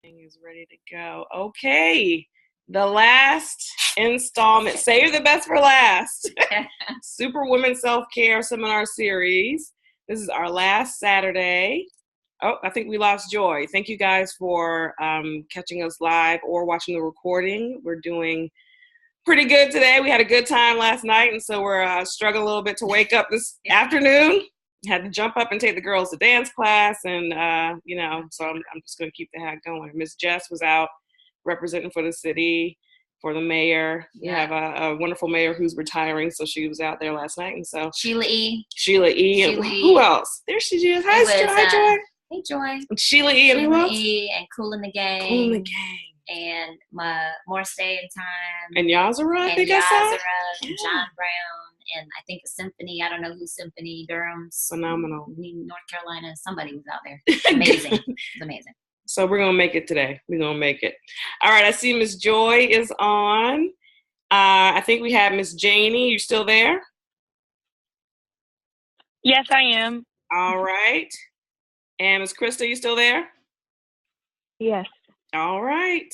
Is ready to go. Okay. The last installment. Save the best for last. Superwoman Self-Care Seminar Series. This is our last Saturday. Oh, I think we lost Joy. Thank you guys for catching us live or watching the recording. We're doing pretty good today. We had a good time last night, and so we're struggling a little bit to wake up this afternoon. Had to jump up and take the girls to dance class, and so I'm just going to keep the hat going. Miss Jess was out representing for the city, for the mayor. We have a wonderful mayor who's retiring, so she was out there last night, and so Sheila E. And who else? There she is. Hi, Joy. Hey, Joy. Sheila E. and who else? And Cool in the Gang. And my More Stay in Time. And Yazara, and John Brown. And I think a symphony. I don't know who Symphony Durham's. Phenomenal. North Carolina. Somebody was out there. Amazing. It's amazing. So we're going to make it today. We're going to make it. All right. I see Miss Joy is on. I think we have Miss Janie. You still there? Yes, I am. All right. And Miss Krista, you still there? Yes. All right.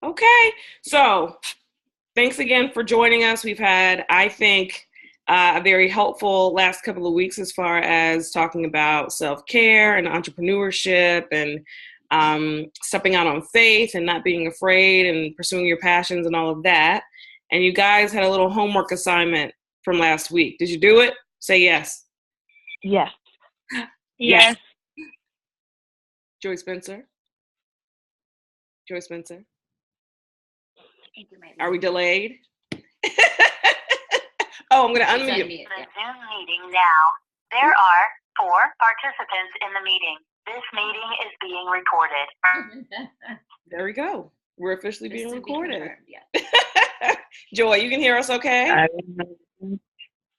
Okay. So thanks again for joining us. We've had, I think, a very helpful last couple of weeks as far as talking about self-care and entrepreneurship and stepping out on faith and not being afraid and pursuing your passions and all of that. And you guys had a little homework assignment from last week. Did you do it? Say yes. Yes. Yes. Joy Spencer? Are we delayed? Oh, I'm going to unmute. The Zoom meeting now. There are 4 participants in the meeting. This meeting is being recorded. There we go. We're officially being recorded. Joy, you can hear us okay?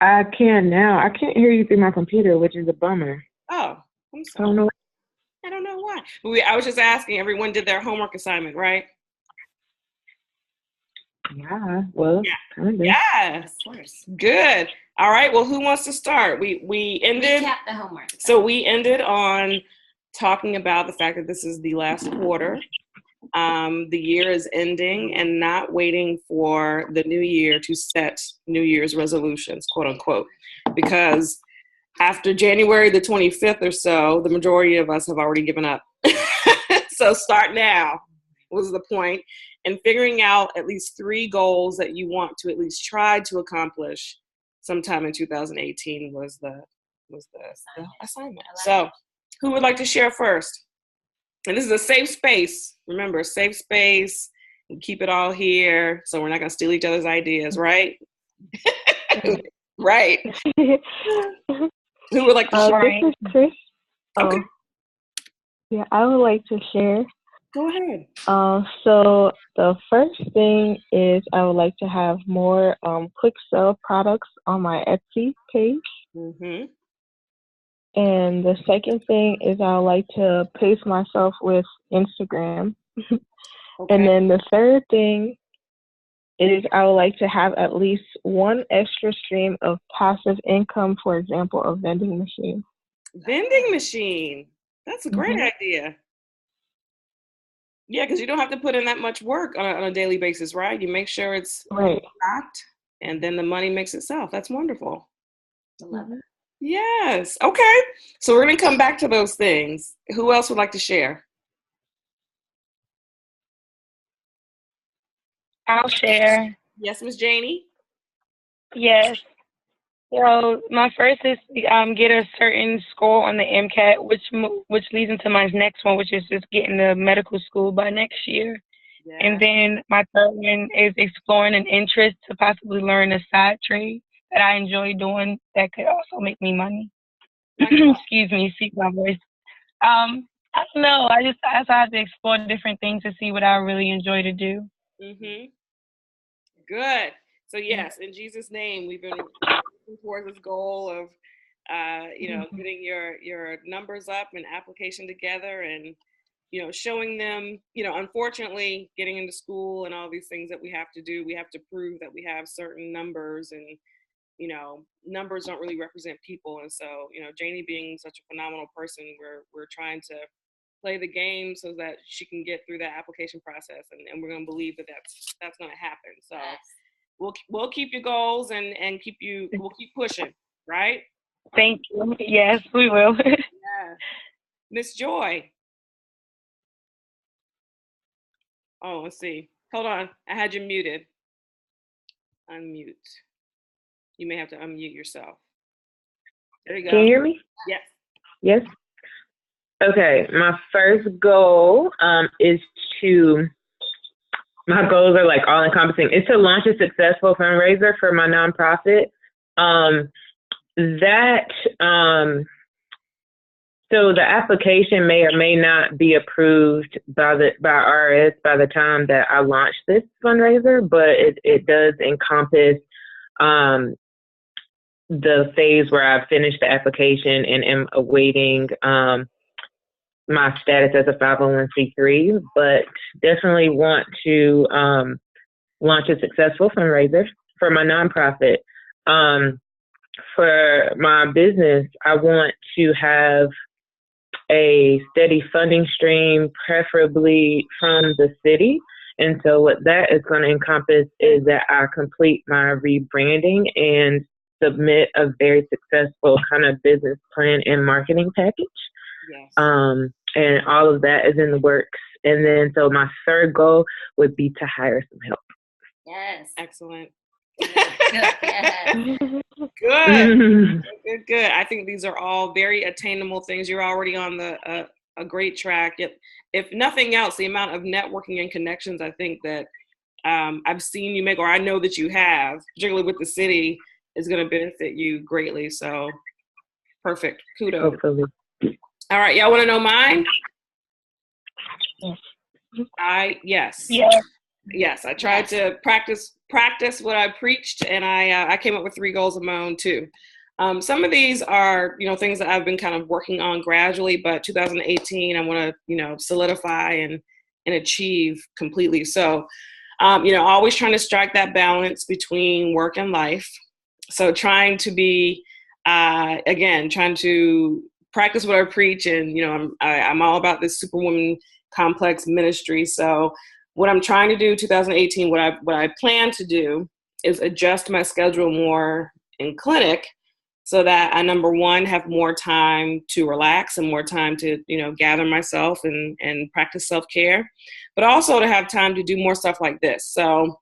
I can now. I can't hear you through my computer, which is a bummer. Oh, I'm sorry. I don't know why. I was just asking. Everyone did their homework assignment, right? Yeah. Well. Yeah. Of course. Good. All right. Well, who wants to start? We ended. Recap the homework. So we ended on talking about the fact that this is the last quarter. The year is ending, and not waiting for the new year to set New Year's resolutions, quote unquote, because after January the 25th or so, the majority of us have already given up. So start now was the point. And figuring out at least 3 goals that you want to at least try to accomplish sometime in 2018 was the assignment. So who would like to share first? And this is a safe space. Remember, safe space. We keep it all here, so we're not going to steal each other's ideas, right? Right. Who would like to share? This is Chris. Okay. Yeah, I would like to share. Go ahead. So the first thing is I would like to have more quick sell products on my Etsy page. Mm-hmm. And the second thing is I would like to pace myself with Instagram. Okay. And then the third thing is I would like to have at least 1 extra stream of passive income, for example, a vending machine. Vending machine. That's a great idea. Yeah, because you don't have to put in that much work on a daily basis, right? You make sure it's stocked, and then the money makes itself. That's wonderful. I love it. Yes. Okay. So we're going to come back to those things. Who else would like to share? I'll share. Yes, Miss Janie? Yes. So my first is get a certain score on the MCAT, which leads into my next one, which is just getting to medical school by next year. Yeah. And then my third one is exploring an interest to possibly learn a side trade that I enjoy doing that could also make me money. Excuse me, see my voice. I don't know. I have to explore different things to see what I really enjoy to do. Mm-hmm. Good. So yes, in Jesus' name, we've been working towards this goal of, getting your numbers up and application together, and showing them. Unfortunately, getting into school and all these things that we have to do, we have to prove that we have certain numbers, and numbers don't really represent people. And so, Janie being such a phenomenal person, we're trying to play the game so that she can get through that application process, and we're going to believe that that's going to happen. So we'll keep your goals and we'll keep pushing, right? Thank you. Yes, we will. Yeah. Miss Joy. Oh, let's see. Hold on. I had you muted. Unmute. You may have to unmute yourself. There you go. Can you hear me? Yes. Yes. Okay. My first goal is to. My goals are like all encompassing. Is to launch a successful fundraiser for my nonprofit. So the application may or may not be approved by IRS by the time that I launch this fundraiser, but it does encompass the phase where I've finished the application and am awaiting my status as a 501c3, but definitely want to launch a successful fundraiser for my nonprofit. For my business, I want to have a steady funding stream, preferably from the city. And so what that is going to encompass is that I complete my rebranding and submit a very successful kind of business plan and marketing package. Yes. And all of that is in the works. And then so my third goal would be to hire some help. Yes. Excellent. Good. Yes. Good. I think these are all very attainable things. You're already on a great track. If nothing else, the amount of networking and connections I think that I've seen you make, or I know that you have, particularly with the city, is going to benefit you greatly. So perfect. Kudos. Hopefully. All right. Y'all want to know mine? Yes. Yes, I tried to practice what I preached, and I came up with 3 goals of my own too. Some of these are, things that I've been kind of working on gradually, but 2018, I want to, solidify and achieve completely. So, always trying to strike that balance between work and life. So trying to be, trying to practice what I preach, and, I'm all about this Superwoman complex ministry. So what I'm trying to do 2018, what I plan to do is adjust my schedule more in clinic so that I, number one, have more time to relax and more time to, gather myself and practice self-care, but also to have time to do more stuff like this. So,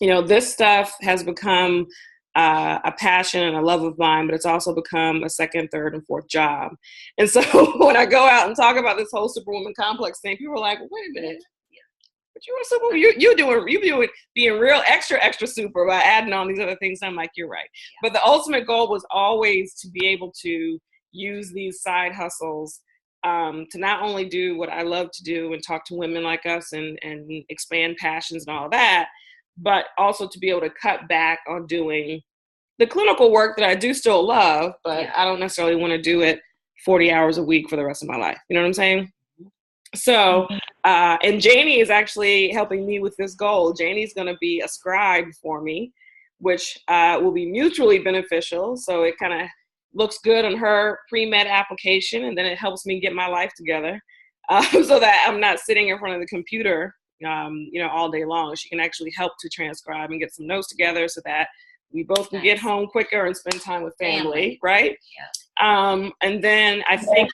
this stuff has become a passion and a love of mine, but it's also become a second, third, and fourth job. And so when I go out and talk about this whole Superwoman complex thing, people are like, well, wait a minute. But you doing being real extra super by adding on these other things. I'm like, you're right. Yeah. But the ultimate goal was always to be able to use these side hustles to not only do what I love to do and talk to women like us and expand passions and all that, but also to be able to cut back on doing the clinical work that I do still love, but I don't necessarily want to do it 40 hours a week for the rest of my life. You know what I'm saying? So, and Janie is actually helping me with this goal. Janie's going to be a scribe for me, which will be mutually beneficial. So it kind of looks good on her pre-med application, and then it helps me get my life together so that I'm not sitting in front of the computer, all day long. She can actually help to transcribe and get some notes together so that we both can get home quicker and spend time with family. Right? Yeah. And then I think...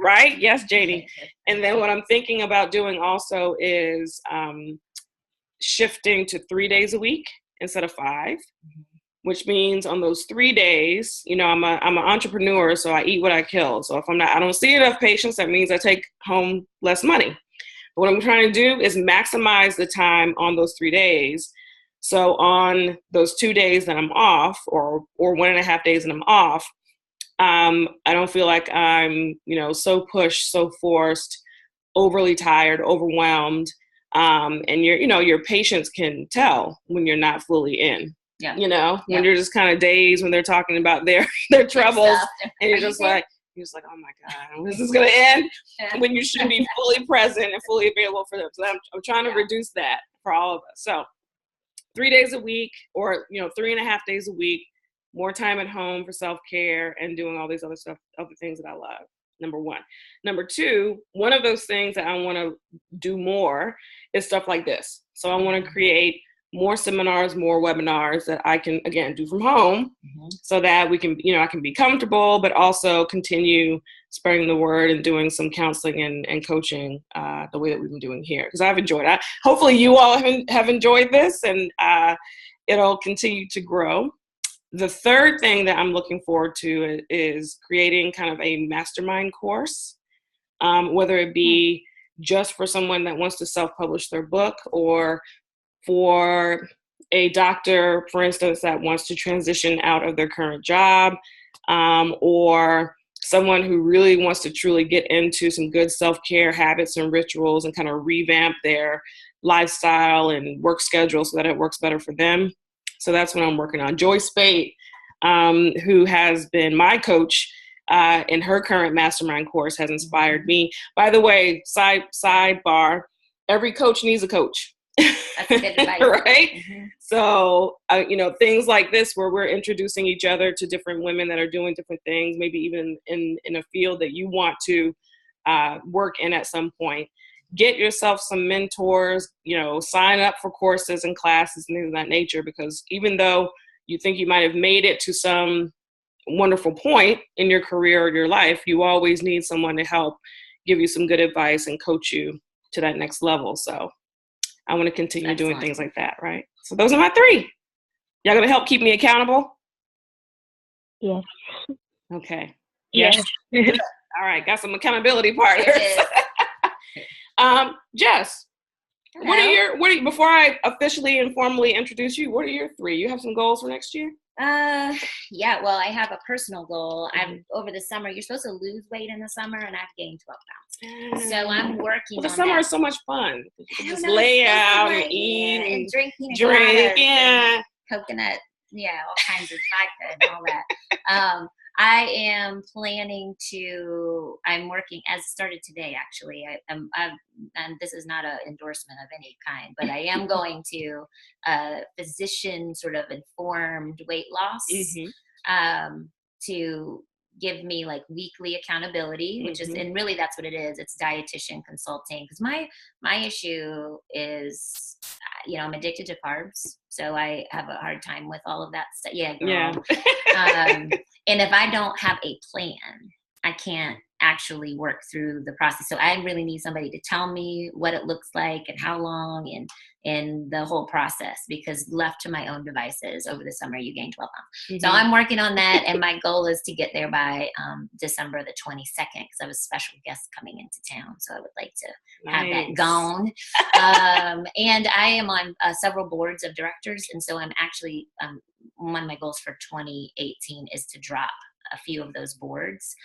Right? Yes, Janie. And then what I'm thinking about doing also is shifting to 3 days a week instead of 5, which means on those 3 days, I'm an entrepreneur, so I eat what I kill. So if I don't see enough patients, that means I take home less money. But what I'm trying to do is maximize the time on those 3 days. So on those 2 days that I'm off, or 1.5 days that I'm off, I don't feel like I'm, so pushed, so forced, overly tired, overwhelmed. And your patients can tell when you're not fully in, when you're just kind of dazed, when they're talking about their troubles, and you're just like, oh my God, when is this going to end? When you should be fully present and fully available for them. So I'm trying to reduce that for all of us. So 3 days a week, or, 3.5 days a week, more time at home for self-care and doing all these other things that I love. number one. Number two, one of those things that I want to do more is stuff like this. So I want to create more seminars, more webinars that I can, again, do from home so that we can, I can be comfortable, but also continue spreading the word and doing some counseling and coaching the way that we've been doing here. Because I've enjoyed it. Hopefully you all have enjoyed this, and it'll continue to grow. The third thing that I'm looking forward to is creating kind of a mastermind course, whether it be just for someone that wants to self-publish their book, or for a doctor, for instance, that wants to transition out of their current job, or someone who really wants to truly get into some good self-care habits and rituals and kind of revamp their lifestyle and work schedule so that it works better for them. So that's what I'm working on. Joy Spate, who has been my coach in her current mastermind course, has inspired me. By the way, sidebar, every coach needs a coach. That's good advice. Right? Mm-hmm. So, things like this where we're introducing each other to different women that are doing different things, maybe even in a field that you want to work in at some point. Get yourself some mentors, sign up for courses and classes and things of that nature, because even though you think you might have made it to some wonderful point in your career or your life, you always need someone to help give you some good advice and coach you to that next level. So I want to continue doing things like that, right? So those are my three. Y'all gonna help keep me accountable? Yes. Okay. Yes. All right, got some accountability partners. Jess, what are before I officially and formally introduce you, what are your three? You have some goals for next year? Yeah, well, I have a personal goal. Over the summer, you're supposed to lose weight in the summer, and I've gained 12 pounds. So I'm working on the summer that. is so much fun. You can just know, lay out and eat and drink coconut, all kinds of vodka and all that. I am planning I'm working, as started today, actually. And this is not an endorsement of any kind, but I am going to physician sort of informed weight loss to give me like weekly accountability, which is, and really that's what it is. It's dietitian consulting. Because my issue is, I'm addicted to carbs. So I have a hard time with all of that stuff. Yeah, girl. Yeah. And if I don't have a plan, I can't actually work through the process. So I really need somebody to tell me what it looks like and how long and the whole process, because left to my own devices over the summer, you gain 12 pounds. So I'm working on that. And my goal is to get there by December the 22nd, because I have a special guest coming into town. So I would like to have that gone. And I am on several boards of directors. And so I'm actually, one of my goals for 2018 is to drop a few of those boards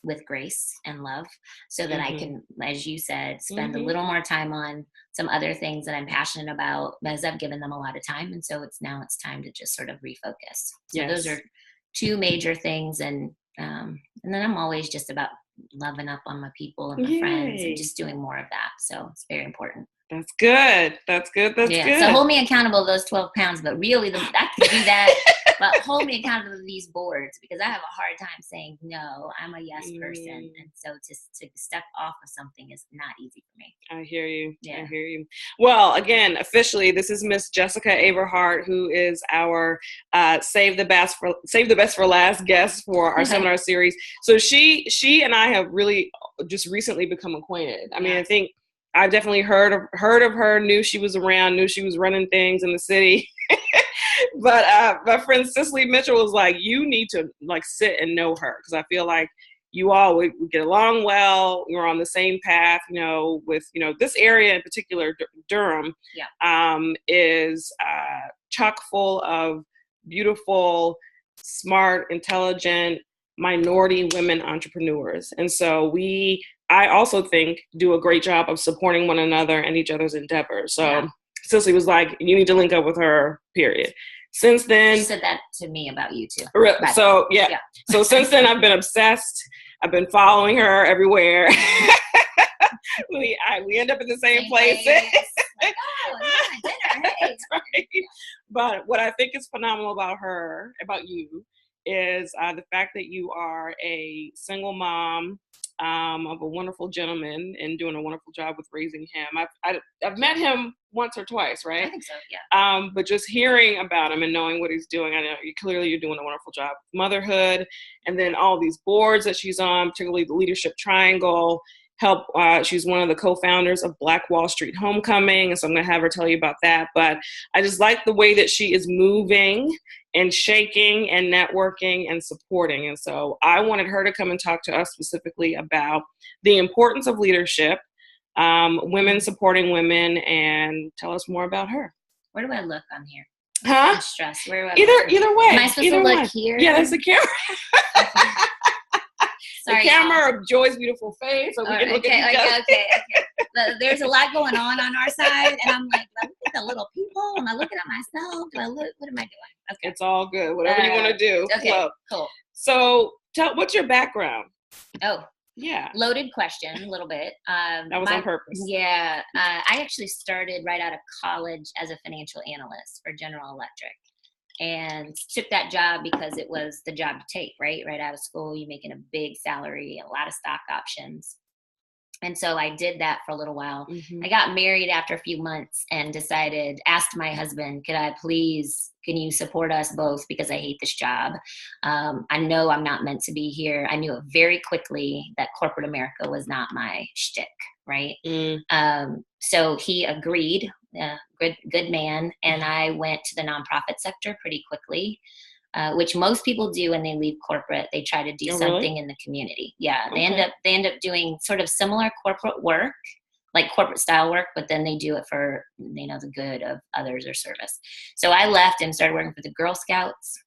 with grace and love, so that I can, as you said, spend a little more time on some other things that I'm passionate about, because I've given them a lot of time. And so it's time to just sort of refocus. So those are two major things. And then I'm always just about loving up on my people and my friends and just doing more of that. So it's very important. That's good. That's good. So hold me accountable to those 12 pounds, but really I can do that. But hold me accountable to these boards, because I have a hard time saying no. I'm a yes person. And so to step off of something is not easy for me. I hear you. Yeah. I hear you. Well, again, officially, this is Miss Jesica Averhart, who is our Save the Best for Last guest for our seminar series. So she and I have really just recently become acquainted. I mean, I think I've definitely heard of her, knew she was around, knew she was running things in the city. But my friend Cicely Mitchell was like, you need to like sit and know her, because I feel like you all would get along well. We're on the same path, with, this area in particular, Durham, is chock full of beautiful, smart, intelligent, minority women entrepreneurs. And so I also think, do a great job of supporting one another and each other's endeavors. So Cicely was like, you need to link up with her, period. Since then, she said that to me about you too. So so since then I've been obsessed. I've been following her everywhere. we end up in the same places. Like, dinner. Hey. That's right. But what I think is phenomenal about you, is the fact that you are a single mom of a wonderful gentleman and doing a wonderful job with raising him. I've met him once or twice, right? I think so, yeah. But just hearing about him and knowing what he's doing, I know you're doing a wonderful job with motherhood, and then all these boards that she's on, particularly the Leadership Triangle. She's one of the co-founders of Black Wall Street Homecoming, and so I'm going to have her tell you about that. But I just like the way that she is moving and shaking and networking and supporting. And so I wanted her to come and talk to us specifically about the importance of leadership, women supporting women, and tell us more about her. Where do I look on here? Huh? I'm stressed. Where do I Either look? way. Am I supposed to look here? Yeah, that's the camera. Sorry, the camera of Joy's beautiful face, so we can look at each other. Okay. There's a lot going on our side, and I'm like, do I look at the little people? Am I looking at myself? What am I doing? Okay. It's all good. Whatever you want to do. Okay, cool. So, what's your background? Oh, yeah. Loaded question, a little bit. That was on purpose. Yeah. I actually started right out of college as a financial analyst for General Electric. And took that job because it was the job to take, right? Right out of school, you're making a big salary, a lot of stock options. And so I did that for a little while. I got married after a few months and asked my husband, can you support us both because I hate this job? I know I'm not meant to be here. I knew it very quickly that corporate America was not my shtick, right? So he agreed, good man. And I went to the nonprofit sector pretty quickly. Which most people do when they leave corporate. They try to do something in the community. Yeah, they end up doing sort of similar corporate work, like corporate style work, but then they do it for the good of others or service. So I left and started working for the Girl Scouts.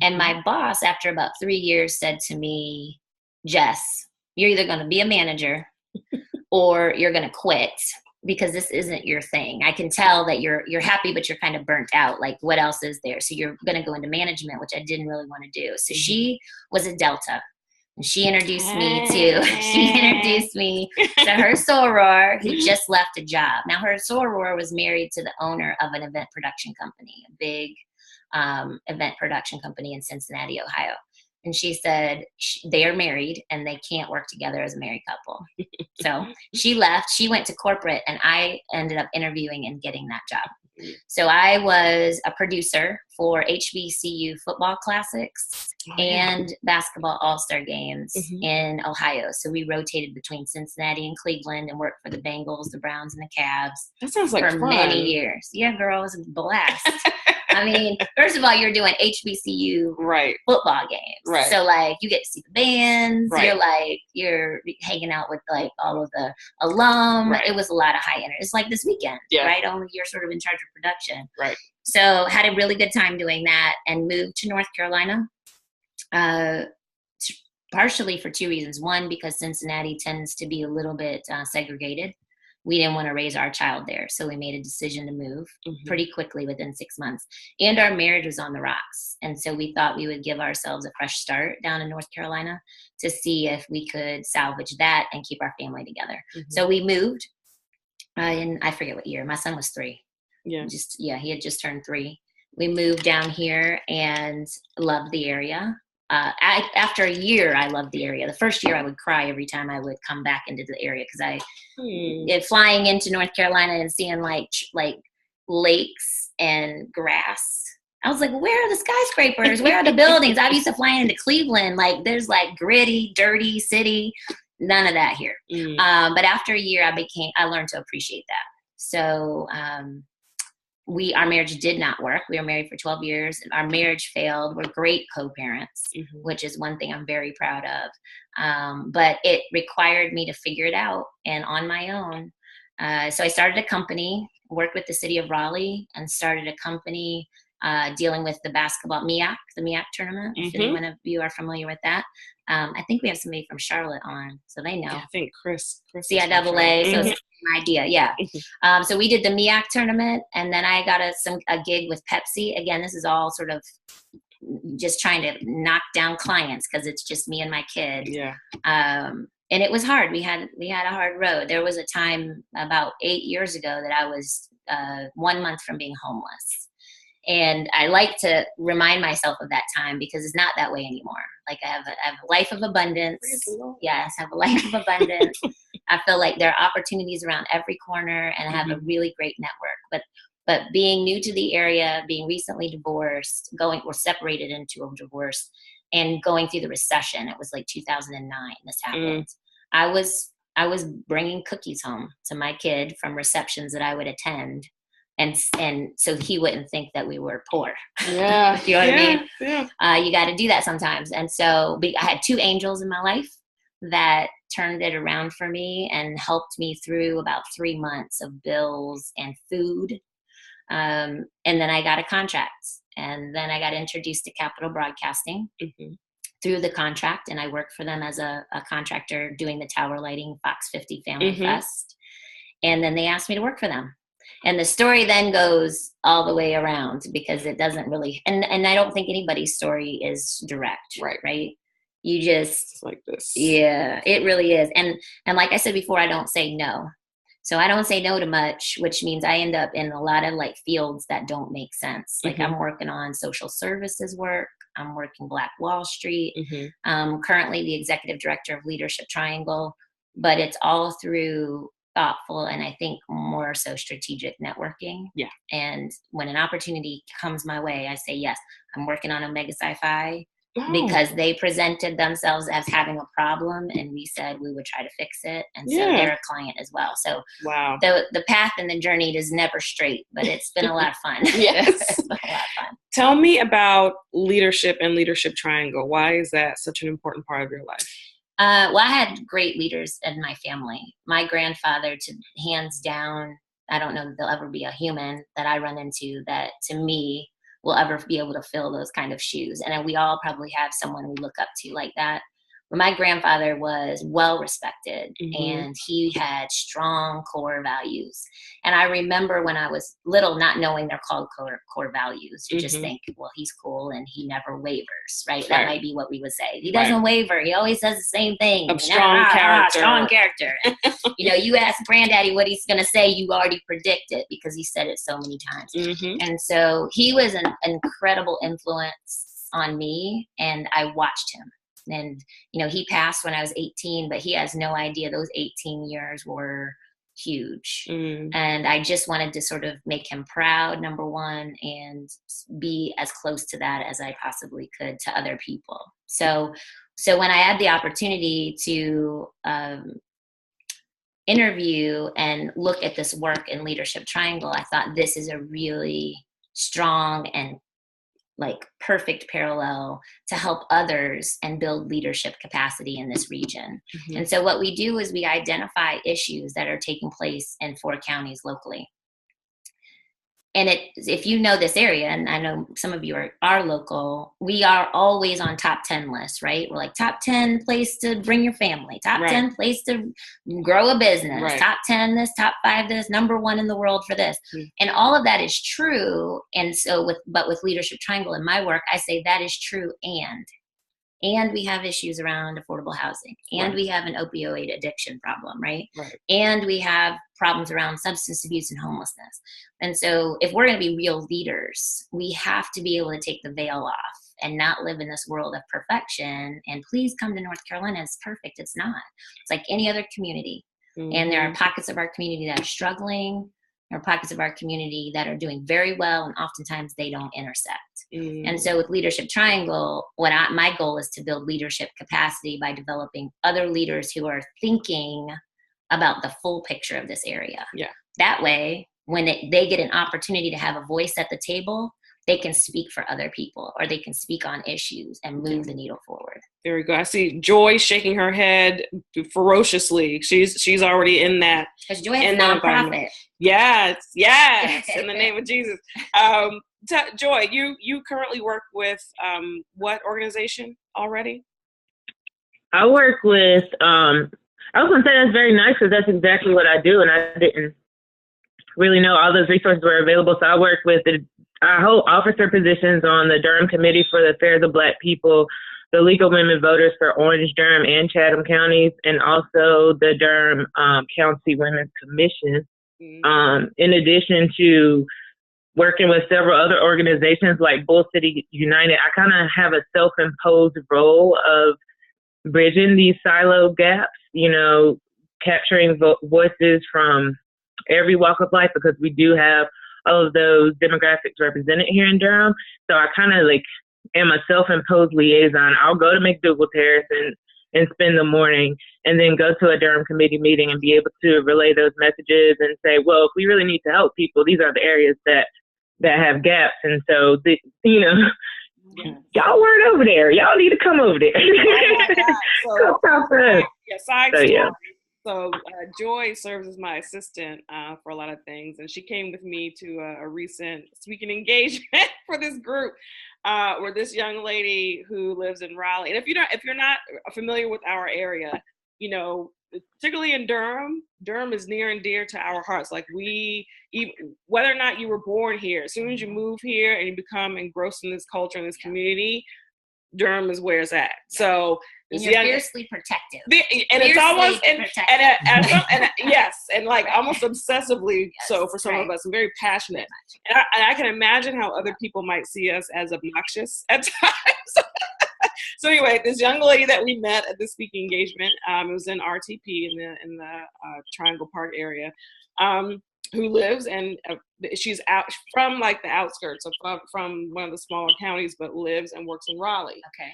And my boss, after about 3 years, said to me, Jess, you're either going to be a manager or you're going to quit, because this isn't your thing. I can tell that you're happy, but you're kind of burnt out. Like, what else is there? So you're going to go into management, which I didn't really want to do. So she was a Delta, and she introduced me to her soror, who just left a job. Now, her soror was married to the owner of an event production company, a big event production company in Cincinnati, Ohio. And she said they are married and they can't work together as a married couple. So she left. She went to corporate, and I ended up interviewing and getting that job. So I was a producer for HBCU football classics and basketball all-star games in Ohio. So we rotated between Cincinnati and Cleveland and worked for the Bengals, the Browns, and the Cavs. That sounds like for fun. Many years. Yeah, girl, it was a blast. I mean, first of all, you're doing HBCU football games. Right. So, like, you get to see the bands. Right. You're hanging out with, like, all of the alum. Right. It was a lot of high energy. It's like this weekend, right? Only you're sort of in charge of production. Right. So, had a really good time doing that and moved to North Carolina, partially for two reasons. One, because Cincinnati tends to be a little bit segregated. We didn't want to raise our child there. So we made a decision to move pretty quickly within 6 months. And our marriage was on the rocks. And so we thought we would give ourselves a fresh start down in North Carolina to see if we could salvage that and keep our family together. So we moved in, I forget what year. My son was 3. He had just turned 3. We moved down here and loved the area. After a year, I loved the area. The first year, I would cry every time I would come back into the area because flying into North Carolina and seeing like lakes and grass. I was like, where are the skyscrapers? Where are the buildings? I used to fly into Cleveland. Like, there's like gritty, dirty city. None of that here. But after a year, I learned to appreciate that. So our marriage did not work. We were married for 12 years. Our marriage failed. We're great co-parents, which is one thing I'm very proud of. But it required me to figure it out and on my own. So I started a company, worked with the city of Raleigh, and started a company dealing with the basketball the MEAC tournament. If anyone of you are familiar with that. I think we have somebody from Charlotte on, so they know. Yeah, I think Chris CIAA, so it's an idea, yeah. So we did the MEAC tournament, and then I got a gig with Pepsi. Again, this is all sort of just trying to knock down clients because it's just me and my kid. Yeah. And it was hard. We had a hard road. There was a time about 8 years ago that I was 1 month from being homeless. And I like to remind myself of that time because it's not that way anymore. Like I have a life of abundance. Yes, I have a life of abundance. I feel like there are opportunities around every corner, and I have a really great network. But being new to the area, being recently divorced, we're separated into a divorce, and going through the recession. It was like 2009. This happened. I was bringing cookies home to my kid from receptions that I would attend. And so he wouldn't think that we were poor. Yeah. You know what I mean? Yeah. You got to do that sometimes. And so I had 2 angels in my life that turned it around for me and helped me through about 3 months of bills and food. And then I got a contract. And then I got introduced to Capital Broadcasting through the contract. And I worked for them as a contractor doing the tower lighting, Fox 50 Family Fest. And then they asked me to work for them. And the story then goes all the way around because it doesn't really, and I don't think anybody's story is direct, right? You just, it's like this. Yeah, it really is. And like I said before, I don't say no. So I don't say no to much, which means I end up in a lot of like fields that don't make sense. Like I'm working on social services work. I'm working Black Wall Street. I'm currently the executive director of Leadership Triangle, but it's all through thoughtful and I think more so strategic networking. Yeah. And when an opportunity comes my way, I say yes. I'm working on a mega sci-fi because they presented themselves as having a problem and we said we would try to fix it. And so they're a client as well. So the path and the journey is never straight, but it's been a lot of fun. Yes. It's been a lot of fun. Tell me about leadership and Leadership Triangle. Why is that such an important part of your life? Well, I had great leaders in my family. My grandfather, hands down, I don't know that there'll ever be a human that I run into that to me will ever be able to fill those kind of shoes. And we all probably have someone we look up to like that. But my grandfather was well respected and he had strong core values. And I remember when I was little, not knowing they're called core values. You just think, well, he's cool and he never wavers, right? That might be what we would say. He doesn't waver. He always says the same thing. Strong character. Strong character. You ask Granddaddy what he's going to say, you already predict it because he said it so many times. And so he was an incredible influence on me and I watched him. And, he passed when I was 18, but he has no idea those 18 years were huge. And I just wanted to sort of make him proud, number one, and be as close to that as I possibly could to other people. So when I had the opportunity to interview and look at this work in Leadership Triangle, I thought this is a really strong and like perfect parallel to help others and build leadership capacity in this region. And so what we do is we identify issues that are taking place in 4 counties locally. And if you know this area, and I know some of you are local, we are always on top 10 lists, right? We're like top 10 place to bring your family, top 10 place to grow a business, top 10 this, top 5 this, number 1 in the world for this. And all of that is true. And so with Leadership Triangle in my work, I say that is true and we have issues around affordable housing and we have an opioid addiction problem, right? And we have problems around substance abuse and homelessness. And so if we're going to be real leaders, we have to be able to take the veil off and not live in this world of perfection. And please come to North Carolina. It's perfect. It's not. It's like any other community. And there are pockets of our community that are struggling. There are pockets of our community that are doing very well, and oftentimes they don't intersect. And so with Leadership Triangle, my goal is to build leadership capacity by developing other leaders who are thinking about the full picture of this area. That way, when they get an opportunity to have a voice at the table, they can speak for other people or they can speak on issues and move the needle forward. There we go. I see Joy shaking her head ferociously. She's already in that. Because Joy has a nonprofit. Yes, in the name of Jesus. Joy, you currently work with what organization already? I work with, I was going to say that's very nice because that's exactly what I do, and I didn't really know all those resources were available. So I work with I hold officer positions on the Durham Committee for the Affairs of Black People, the League of Women Voters for Orange, Durham, and Chatham counties, and also the Durham County Women's Commission. In addition to working with several other organizations like Bull City United, I kind of have a self-imposed role of bridging these silo gaps, you know, capturing voices from every walk of life, because we do have all of those demographics represented here in Durham. So I kind of like am a self-imposed liaison. I'll go to McDougal Terrace and spend the morning, and then go to a Durham committee meeting and be able to relay those messages and say, well, if we really need to help people, these are the areas that have gaps. And so, you know, y'all weren't over there. Y'all need to come over there. Come talk to us. So Joy serves as my assistant for a lot of things, and she came with me to a recent speaking engagement for this group where this young lady who lives in Raleigh, and if you're not familiar with our area, you know, particularly in Durham is near and dear to our hearts. Like whether or not you were born here, as soon as you move here and you become engrossed in this culture and this community, Durham is where it's at. So and you're fiercely protective. And it's almost and yes, and like almost obsessively so for some of us, and very passionate. And I can imagine how other people might see us as obnoxious at times. So anyway, this young lady that we met at the speaking engagement, it was in RTP in the Triangle Park area, who lives, and she's out from like the outskirts of from one of the smaller counties, but lives and works in Raleigh. Okay.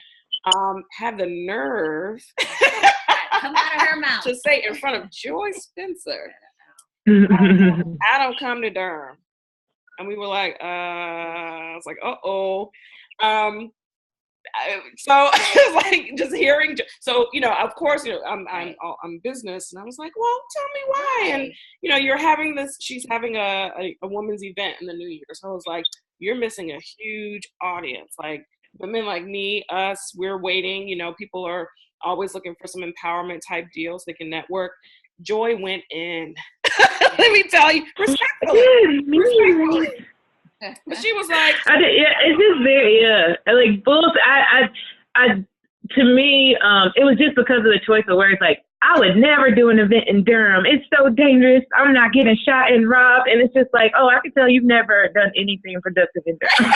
Had the nerve come out of her mouth to say in front of Joy Spencer, I don't come to Durham. And we were like, I was like, uh-oh. So it's like just hearing, so, you know, of course, you know, I'm business, and I was like, well, tell me why. And, you know, she's having a women's event in the New Year. So I was like, you're missing a huge audience. Like, women like me, us, we're waiting. You know, people are always looking for some empowerment type deals they can network. Joy went in. Let me tell you, respectfully. But she was like, it's just very, like both. To me, it was just because of the choice of words. Like, I would never do an event in Durham. It's so dangerous. I'm not getting shot and robbed. And it's just like, oh, I can tell you've never done anything productive in Durham.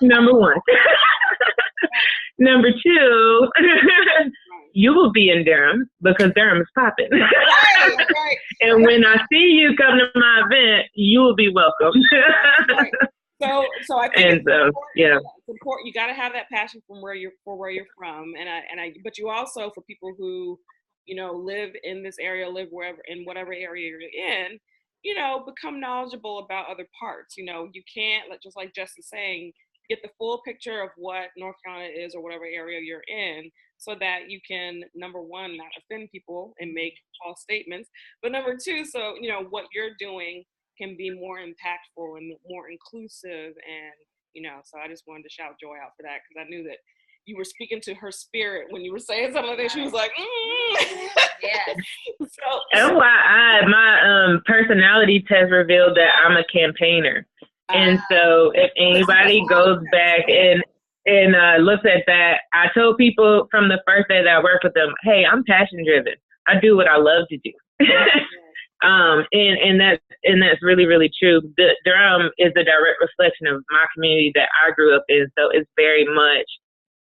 Number one. Number two, you will be in Durham because Durham is popping. Right. And when I see you come to my event, you will be welcome. Right. So I think it's important. You got to have that passion where you're from, but you also, for people who, you know, live in this area, live in whatever area you're in, you know, become knowledgeable about other parts. You know, you can't, just like Jess is saying, get the full picture of what North Carolina is or whatever area you're in, so that you can, number one, not offend people and make false statements, but number two, so, you know, what you're doing can be more impactful and more inclusive. And, you know, so I just wanted to shout Joy out for that, because I knew that you were speaking to her spirit when you were saying something like that. She was like, Yes. FYI, my personality test revealed that I'm a campaigner. And so if anybody goes back and looks at that, I told people from the first day that I worked with them, hey, I'm passion driven. I do what I love to do. And that's really, really true. Durham is a direct reflection of my community that I grew up in. So it's very much,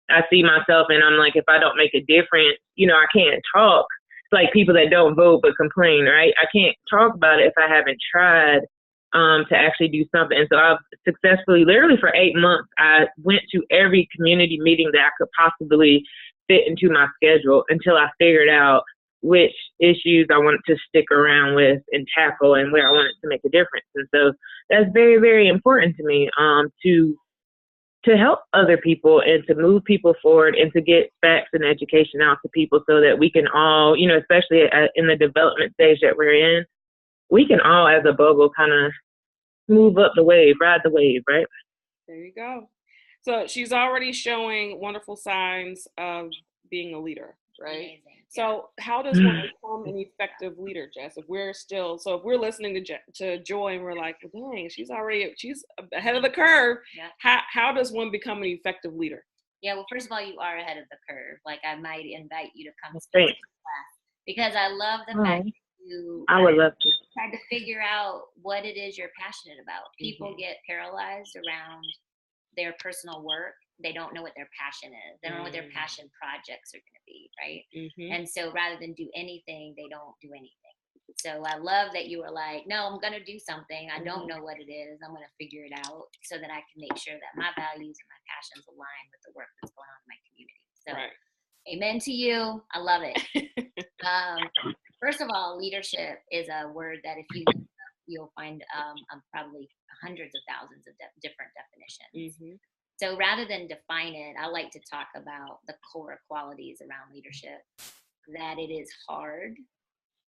I see myself, and I'm like, if I don't make a difference, you know, I can't talk. It's like people that don't vote but complain, right? I can't talk about it if I haven't tried to actually do something. And so I've successfully, literally for 8 months, I went to every community meeting that I could possibly fit into my schedule until I figured out which issues I wanted to stick around with and tackle and where I wanted to make a difference. And so that's very, very important to me, to help other people and to move people forward and to get facts and education out to people so that we can all, you know, especially in the development stage that we're in, we can all as a bubble kind of move up the wave, ride the wave, right? There you go. So she's already showing wonderful signs of being a leader, right? Amazing. So how does one become an effective leader, Jess? If we're listening to Joy and we're like, well, dang, she's ahead of the curve. Yeah. How does one become an effective leader? Yeah, well, first of all, you are ahead of the curve. Like, I might invite you to come speak to the class, because I love the fact that I would love to. Try to figure out what it is you're passionate about. People get paralyzed around their personal work. They don't know what their passion is. They don't know what their passion projects are going to be, right? And so rather than do anything, they don't do anything. So I love that you were like, no, I'm going to do something. I don't know what it is. I'm going to figure it out so that I can make sure that my values and my passions align with the work that's going on in my community. So amen to you. I love it. First of all, leadership is a word that if you look up, you'll find probably hundreds of thousands of different definitions. So rather than define it, I like to talk about the core qualities around leadership, that it is hard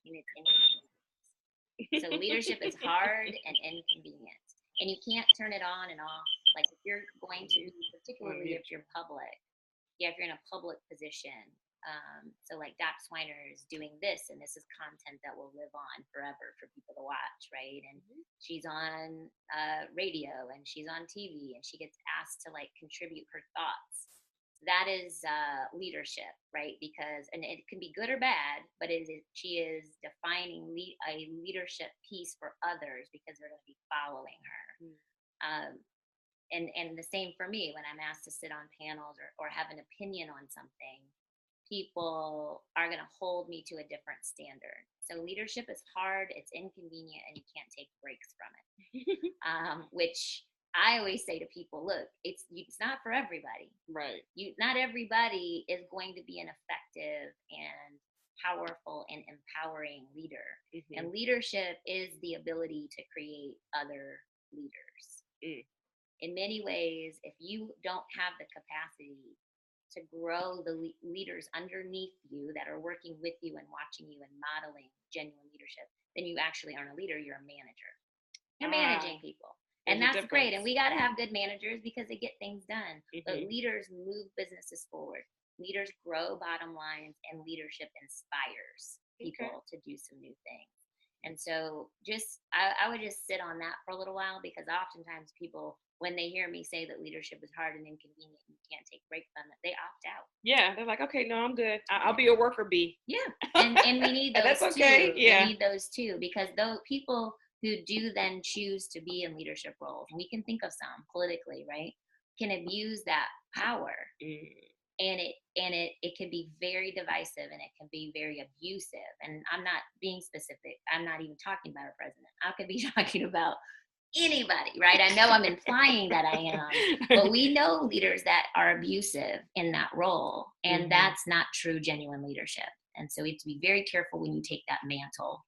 and it's inconvenient. So leadership is hard and inconvenient. And you can't turn it on and off. Like if you're going to, particularly if you're public, if you're in a public position, so like Doc Swiner is doing this, and this is content that will live on forever for people to watch, right? And she's on radio and she's on TV and she gets asked to like contribute her thoughts. That is leadership, right? Because, and it can be good or bad, but she is defining a leadership piece for others because they're going to be following her. And the same for me when I'm asked to sit on panels or have an opinion on something. People are going to hold me to a different standard. So leadership is hard, it's inconvenient, and you can't take breaks from it. Which I always say to people, look, it's not for everybody. Right. Not everybody is going to be an effective and powerful and empowering leader. And leadership is the ability to create other leaders. In many ways, if you don't have the capacity to grow the leaders underneath you that are working with you and watching you and modeling genuine leadership, then you actually aren't a leader, you're a manager. You're managing people. And that's great. And we got to have good managers because they get things done. But leaders move businesses forward. Leaders grow bottom lines, and leadership inspires people to do some new things. And so I would just sit on that for a little while, because oftentimes people, when they hear me say that leadership is hard and inconvenient and you can't take breaks from it, they opt out. Yeah, they're like, okay, no, I'm good. I'll be a worker bee. Yeah, and we need those that's okay. too. Yeah. We need those too, because those people who do then choose to be in leadership roles, and we can think of some politically, right, can abuse that power. And it can be very divisive, and it can be very abusive. And I'm not being specific. I'm not even talking about a president. I could be talking about anybody, right? I know I'm implying that I am, but we know leaders that are abusive in that role, and that's not true, genuine leadership. And so we have to be very careful when you take that mantle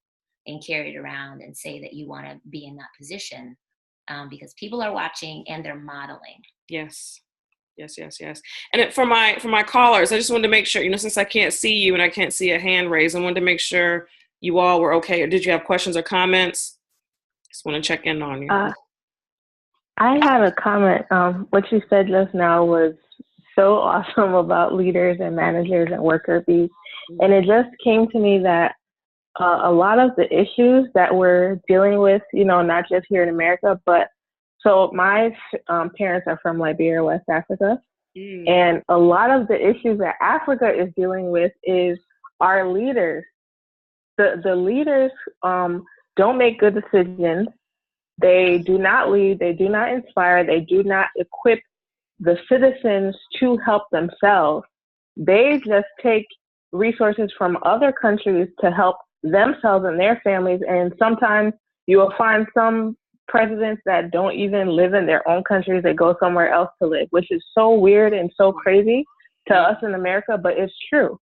and carry it around and say that you want to be in that position, because people are watching and they're modeling. Yes. And for my callers, I just wanted to make sure, since I can't see you and I can't see a hand raised, I wanted to make sure you all were okay. Or did you have questions or comments? Just want to check in on you. I had a comment. What you said just now was so awesome about leaders and managers and worker bees. And it just came to me that a lot of the issues that we're dealing with, not just here in America, but so my parents are from Liberia, West Africa, and a lot of the issues that Africa is dealing with is our leaders. The leaders don't make good decisions. They do not lead. They do not inspire. They do not equip the citizens to help themselves. They just take resources from other countries to help themselves and their families. And sometimes you will find some presidents that don't even live in their own countries. They go somewhere else to live, which is so weird and so crazy to us in America, but it's true.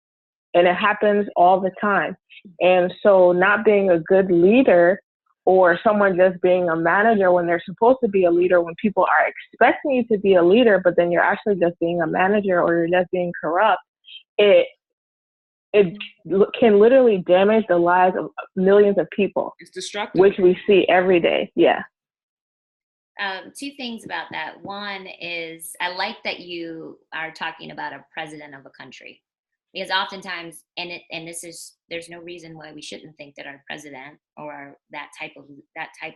And it happens all the time. And so not being a good leader, or someone just being a manager when they're supposed to be a leader, when people are expecting you to be a leader, but then you're actually just being a manager, or you're just being corrupt, it can literally damage the lives of millions of people. It's destructive. Which we see every day. Yeah. Two things about that. One is, I like that you are talking about a president of a country, because oftentimes, there's no reason why we shouldn't think that our president or that type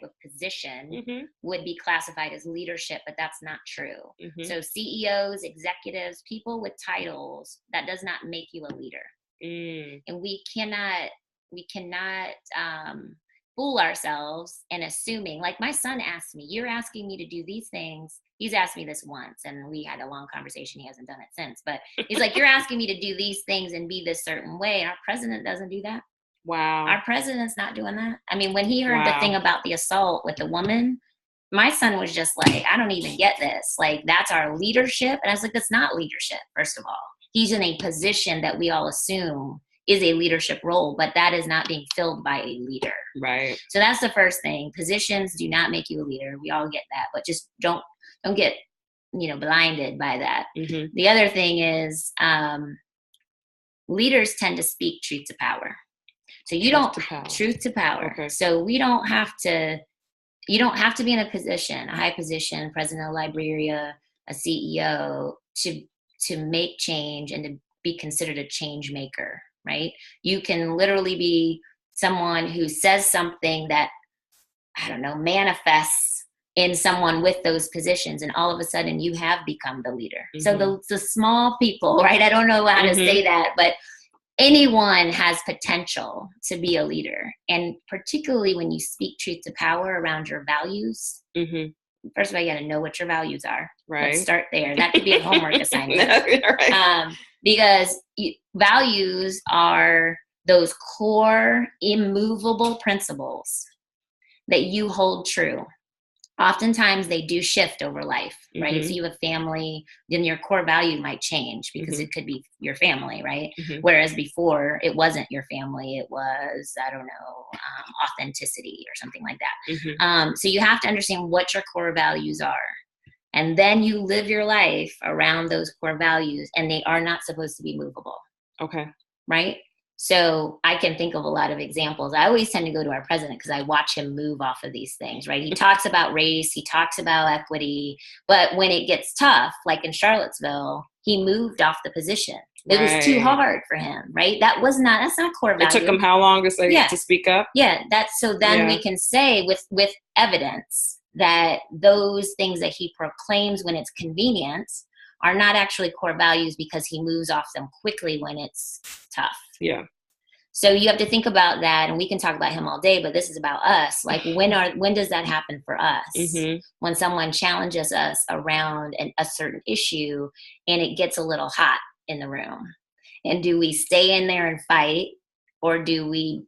of position would be classified as leadership, but that's not true. So CEOs, executives, people with titles, that does not make you a leader. And we cannot fool ourselves in assuming, like my son asked me, you're asking me to do these things. He's asked me this once and we had a long conversation. He hasn't done it since, but he's like, you're asking me to do these things and be this certain way. And our president doesn't do that. Wow. Our president's not doing that. I mean, when he heard the thing about the assault with the woman, my son was just like, I don't even get this. Like, that's our leadership. And I was like, that's not leadership, first of all. He's in a position that we all assume is a leadership role, but that is not being filled by a leader. Right. So that's the first thing. Positions do not make you a leader. We all get that, but just don't get, blinded by that. Mm-hmm. The other thing is leaders tend to speak truth to power. So truth to power. Okay. So you don't have to be in a high position, president of Liberia, a CEO, to make change and to be considered a change maker, right? You can literally be someone who says something that, I don't know, manifests in someone with those positions, and all of a sudden you have become the leader. Mm-hmm. So the small people, right? I don't know how to say that, but anyone has potential to be a leader. And particularly when you speak truth to power around your values, first of all, you got to know what your values are. Right. Let's start there. That could be a homework assignment. Right. Because values are those core, immovable principles that you hold true. Oftentimes they do shift over life, right? Mm-hmm. So you have family, then your core value might change because it could be your family, right? Mm-hmm. Whereas before it wasn't your family, it was, I don't know, authenticity or something like that. Mm-hmm. So you have to understand what your core values are. And then you live your life around those core values, and they are not supposed to be movable. Okay. Right? So I can think of a lot of examples. I always tend to go to our president because I watch him move off of these things, right? He talks about race, he talks about equity, but when it gets tough, like in Charlottesville, he moved off the position. It was too hard for him, right? That's not core value. It took him how long to speak up? Yeah, we can say with evidence that those things that he proclaims when it's convenient are not actually core values because he moves off them quickly when it's tough. Yeah. So you have to think about that, and we can talk about him all day, but this is about us. Like, when does that happen for us? Mm-hmm. When someone challenges us around a certain issue and it gets a little hot in the room. And do we stay in there and fight, or do we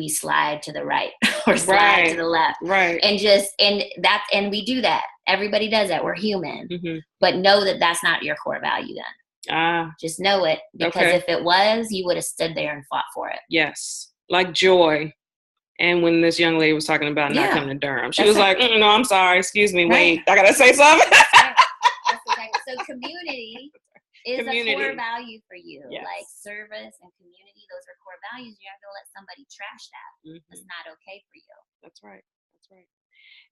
slide to the right or slide to the left? Right. And we do that. Everybody does that. We're human. Mm-hmm. But know that that's not your core value then. Just know it, because if it was, you would have stood there and fought for it. Yes. Like joy. And when this young lady was talking about not coming to Durham, she was like, no, I'm sorry. Excuse me. Wait, I got to say something. That's exactly. So community is a core value for you. Yes. Like service and community, those are core values. You're not going to let somebody trash that. Mm-hmm. It's not okay for you. That's right.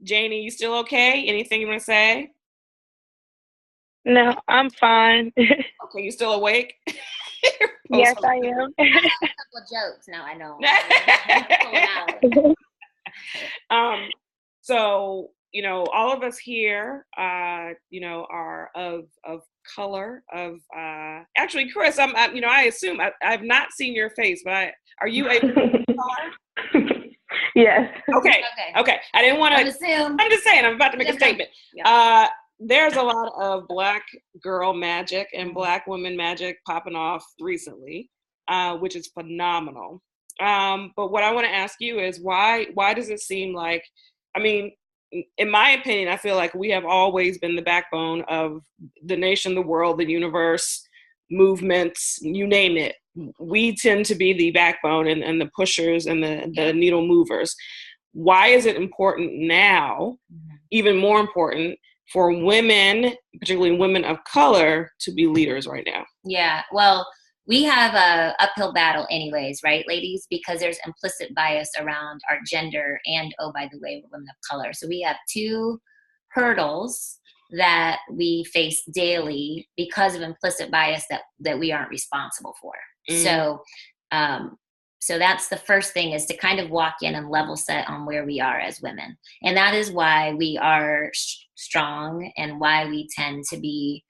Janie, you still okay? Anything you want to say? No, I'm fine. Okay, you still awake? Yes, I am. I have a couple of jokes now. I know. So, all of us here, are of color. Actually, Chris, I assume I've not seen your face, but are you able to see color? Yes. Okay. I didn't want to assume. I'm just saying, I'm about to make a statement. Yeah. There's a lot of Black girl magic and Black women magic popping off recently, which is phenomenal. But what I want to ask you is why does it seem like, in my opinion, I feel like we have always been the backbone of the nation, the world, the universe, movements, you name it. We tend to be the backbone and the pushers and the needle movers. Why is it important now, even more important, for women, particularly women of color, to be leaders right now? Yeah, well, we have a uphill battle anyways, right, ladies? Because there's implicit bias around our gender and, oh, by the way, we're women of color. So we have two hurdles that we face daily because of implicit bias that we aren't responsible for. So that's the first thing, is to kind of walk in and level set on where we are as women. And that is why we are strong and why we tend to be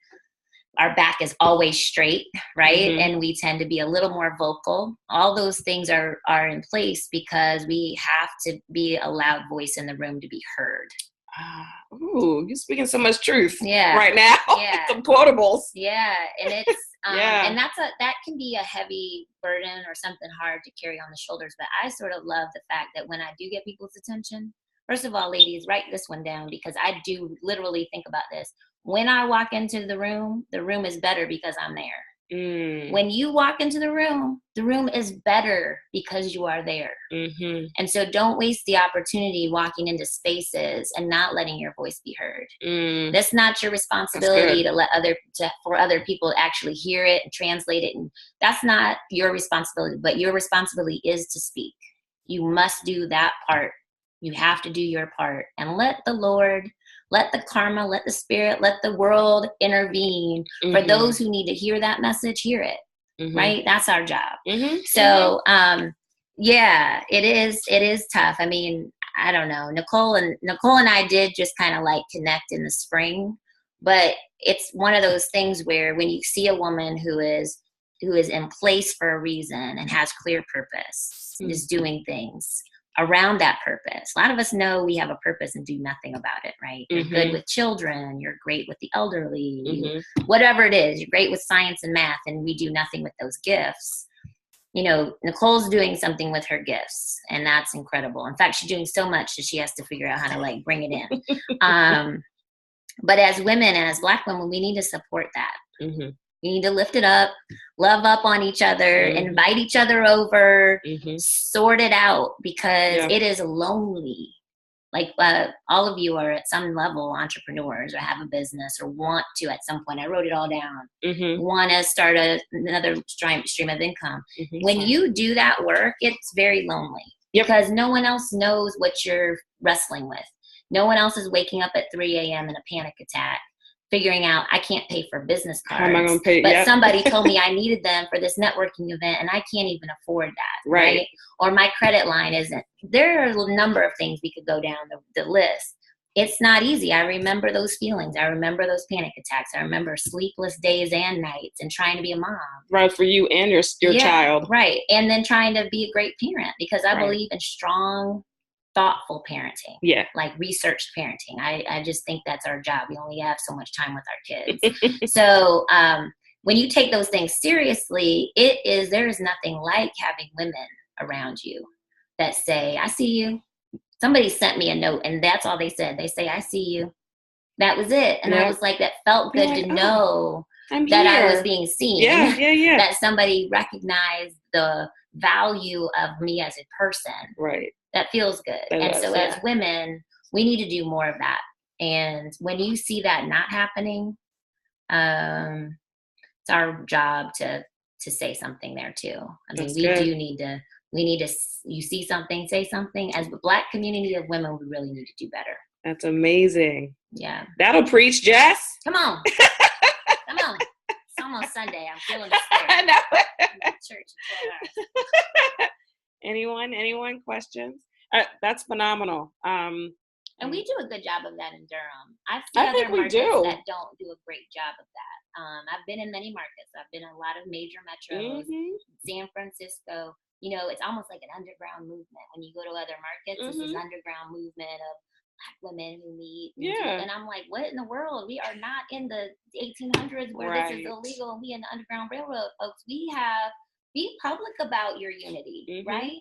our back is always straight, right? Mhm. And we tend to be a little more vocal. All those things are in place because we have to be a loud voice in the room to be heard. Ooh, you're speaking so much truth right now. Yeah. The quotables. Yeah. And it's, Yeah. and that can be a heavy burden or something hard to carry on the shoulders. But I sort of love the fact that when I do get people's attention, first of all, ladies, write this one down, because I do literally think about this. When I walk into the room is better because I'm there. When you walk into the room is better because you are there. Mm-hmm. And so don't waste the opportunity walking into spaces and not letting your voice be heard. That's not your responsibility for other people to actually hear it and translate it. And that's not your responsibility, but your responsibility is to speak. You must do that part. You have to do your part, and let the Lord, let the karma, let the spirit, let the world intervene for those who need to hear that message, hear it, right? That's our job. So, yeah, it is tough. I mean, I don't know. Nicole and I did just kind of like connect in the spring, but it's one of those things where when you see a woman who is in place for a reason and has clear purpose, is doing things around that purpose. A lot of us know we have a purpose and do nothing about it, right? You're good with children, you're great with the elderly, whatever it is, you're great with science and math, and we do nothing with those gifts. You know, Nicole's doing something with her gifts, and that's incredible. In fact, she's doing so much that she has to figure out how to like bring it in. But as women and as Black women, we need to support that. We need to lift it up, love up on each other, invite each other over, sort it out, because it is lonely. Like all of you are at some level entrepreneurs or have a business or want to at some point. I wrote it all down. Want to start another stream of income. When you do that work, it's very lonely because no one else knows what you're wrestling with. No one else is waking up at 3 a.m. in a panic attack, figuring out I can't pay for business cards, how am I gonna pay? But somebody told me I needed them for this networking event and I can't even afford that, right? Or my credit line isn't. There are a number of things we could go down the list. It's not easy. I remember those feelings. I remember those panic attacks. I remember sleepless days and nights and trying to be a mom. Right, for you and your child. Right, and then trying to be a great parent, because I believe in strong, thoughtful parenting, like researched parenting. I just think that's our job. We only have so much time with our kids. So when you take those things seriously, there is nothing like having women around you that say, I see you. Somebody sent me a note and that's all they said. They say, I see you. That was it. And I was like, that felt good to know that I was being seen. That somebody recognized the value of me as a person. Right. That feels good. As women, we need to do more of that. And when you see that not happening, it's our job to say something there too. I mean, we need to, you see something, say something. As the Black community of women, we really need to do better. That's amazing. Yeah. That'll preach, Jess. Come on. Come on. It's almost Sunday. I'm feeling the spirit. I know. Church in 12 hours. Anyone questions? That's phenomenal. And we do a good job of that in Durham. I see other markets that don't do a great job of that. I've been in many markets. I've been in a lot of major metros, San Francisco. You know, it's almost like an underground movement. When you go to other markets, this is underground movement of Black women who meet. And I'm like, what in the world? We are not in the 1800s where this is illegal and we in the Underground Railroad, folks. Be public about your unity, right?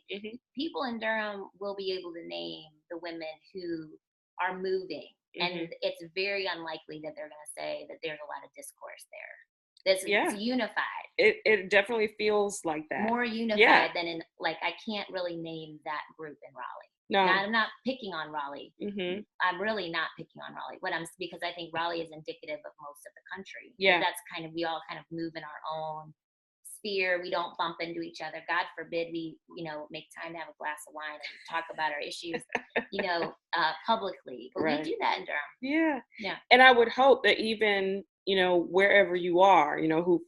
People in Durham will be able to name the women who are moving. And it's very unlikely that they're going to say that there's a lot of discourse there. It's unified. It definitely feels like that. More unified than in, like, I can't really name that group in Raleigh. No. Now, I'm not picking on Raleigh. I'm really not picking on Raleigh. Because I think Raleigh is indicative of most of the country. That's kind of, we all kind of move in our own sphere. We don't bump into each other. God forbid we, make time to have a glass of wine and talk about our issues, publicly. But we do that in Durham. Yeah. And I would hope that even, wherever you are,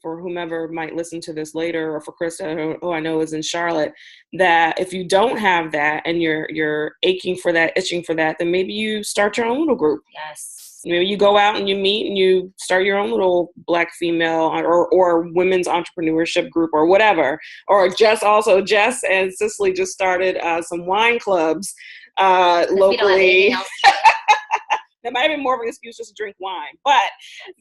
for whomever might listen to this later, or for Krista, who I know is in Charlotte, that if you don't have that and you're aching for that, itching for that, then maybe you start your own little group. Yes. Maybe you go out and you meet and you start your own little Black female or women's entrepreneurship group or whatever. Or Jess and Cicely just started some wine clubs locally. That might have been more of an excuse just to drink wine. But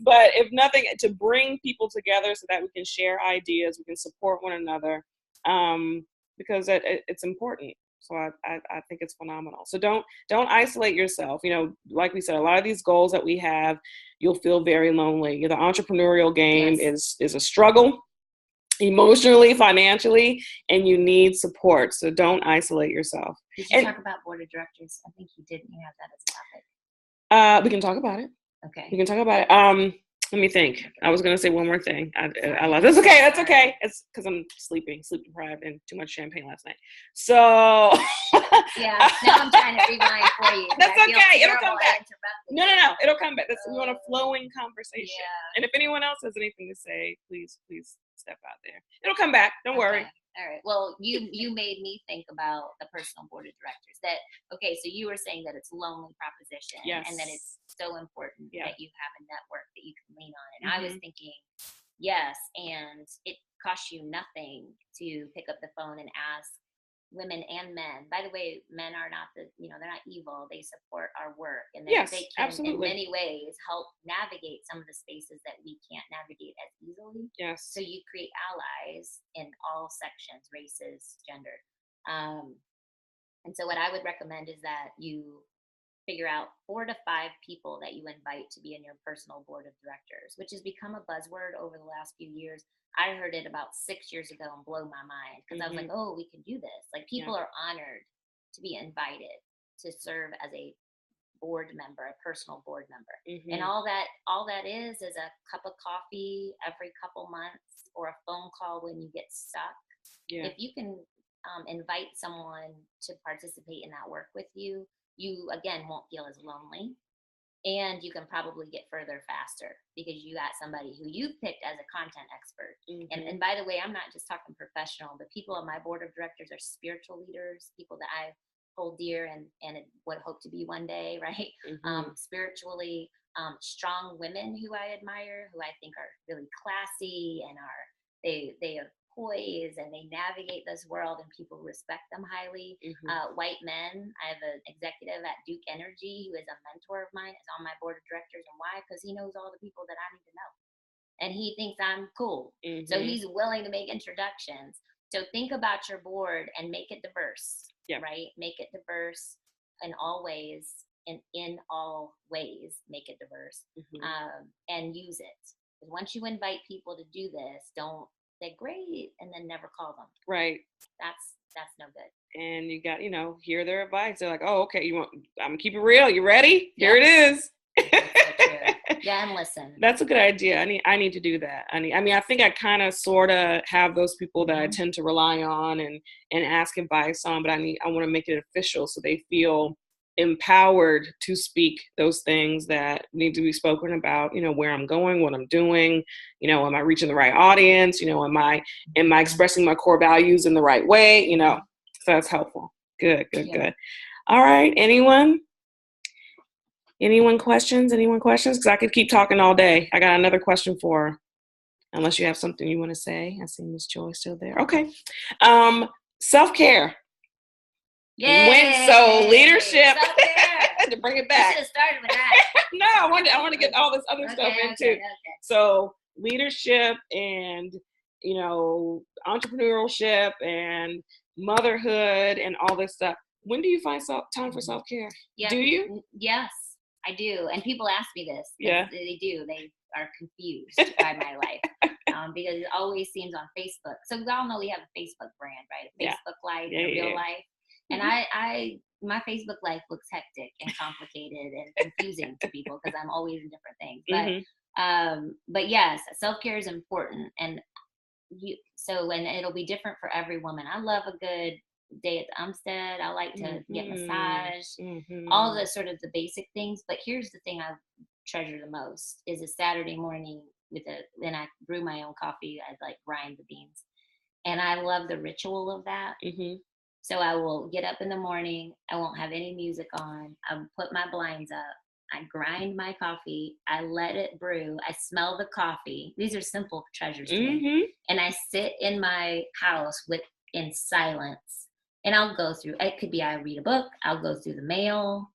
if nothing, to bring people together so that we can share ideas, we can support one another, because it's important. So I think it's phenomenal. So don't isolate yourself. Like we said, a lot of these goals that we have, you'll feel very lonely. The entrepreneurial game is a struggle, emotionally, financially, and you need support. So don't isolate yourself. Did you talk about board of directors? I think you did. You have that as a topic. We can talk about it. Okay. We can talk about it. Let me think. I was going to say one more thing. I lost. That's okay. That's okay. It's because I'm sleep deprived, and too much champagne last night. So. Yeah. Now I'm trying to rewind for you. That's okay. It'll come back. No. It'll come back. We want a flowing conversation. Yeah. And if anyone else has anything to say, please step out there. It'll come back. Don't worry. All right. Well, you made me think about the personal board of directors. So you were saying that it's a lonely proposition, and that it's so important that you have a network that you can lean on. And I was thinking, yes, and it costs you nothing to pick up the phone and ask women and men. By the way, men are not they're not evil. They support our work, and they can absolutely. in many ways help navigate some of the spaces that we can't navigate as easily. Yes. So you create allies in all sections, races, gender. And so what I would recommend is that you figure out 4 to 5 people that you invite to be in your personal board of directors, which has become a buzzword over the last few years. I heard it about 6 years ago and blew my mind because I was like, oh, we can do this. Like people are honored to be invited to serve as a board member, a personal board member. And all that is a cup of coffee every couple months or a phone call when you get stuck. If you can invite someone to participate in that work with you, you again won't feel as lonely, and you can probably get further faster because you got somebody who you picked as a content expert. And by the way, I'm not just talking professional, but people on my board of directors are spiritual leaders, people that I hold dear and would hope to be one day, right? Spiritually strong women who I admire, who I think are really classy and they are poised and they navigate this world and people respect them highly. White men, I have an executive at Duke Energy who is a mentor of mine, is on my board of directors. And why? Because he knows all the people that I need to know. And he thinks I'm cool. So he's willing to make introductions. So think about your board and make it diverse, right? Make it diverse in all ways, and in all ways, make it diverse, and use it. Because once you invite people to do this, don't say great and then never call them. Right. That's no good. And you got, hear their advice. They're like, oh, okay, I'm gonna keep it real. You ready? Here it is. And listen. That's a good idea. I need to do that. I think I kind of sort of have those people that I tend to rely on and ask advice on, but I want to make it official so they feel empowered to speak those things that need to be spoken about, where I'm going, what I'm doing, am I reaching the right audience, am I expressing my core values in the right way, so that's helpful. Good. All right, anyone questions? Because I could keep talking all day. I got another question for her, unless you have something you want to say. I see Miss Joy still there. Okay. Self-care. Yay! Leadership. To bring it back. I should have started with that. No, I want to get all this other stuff in too. So leadership and entrepreneurship and motherhood and all this stuff. When do you find time for self-care? Yeah. Do you? Yes, I do. And people ask me this. Yeah. They do. They are confused by my life. Because it always seems on Facebook. So we all know we have a Facebook brand, right? A Facebook life, a real life. And my Facebook life looks hectic and complicated and confusing to people because I'm always in different things. But yes, self-care is important. And it'll be different for every woman. I love a good day at the Umstead. I like to get massage, all the sort of the basic things. But here's the thing I treasure the most is a Saturday morning then I brew my own coffee. I grind the beans. And I love the ritual of that. So I will get up in the morning. I won't have any music on. I'll put my blinds up. I grind my coffee. I let it brew. I smell the coffee. These are simple treasures to me. And I sit in my house in silence. And I'll go through, it could be I read a book. I'll go through the mail.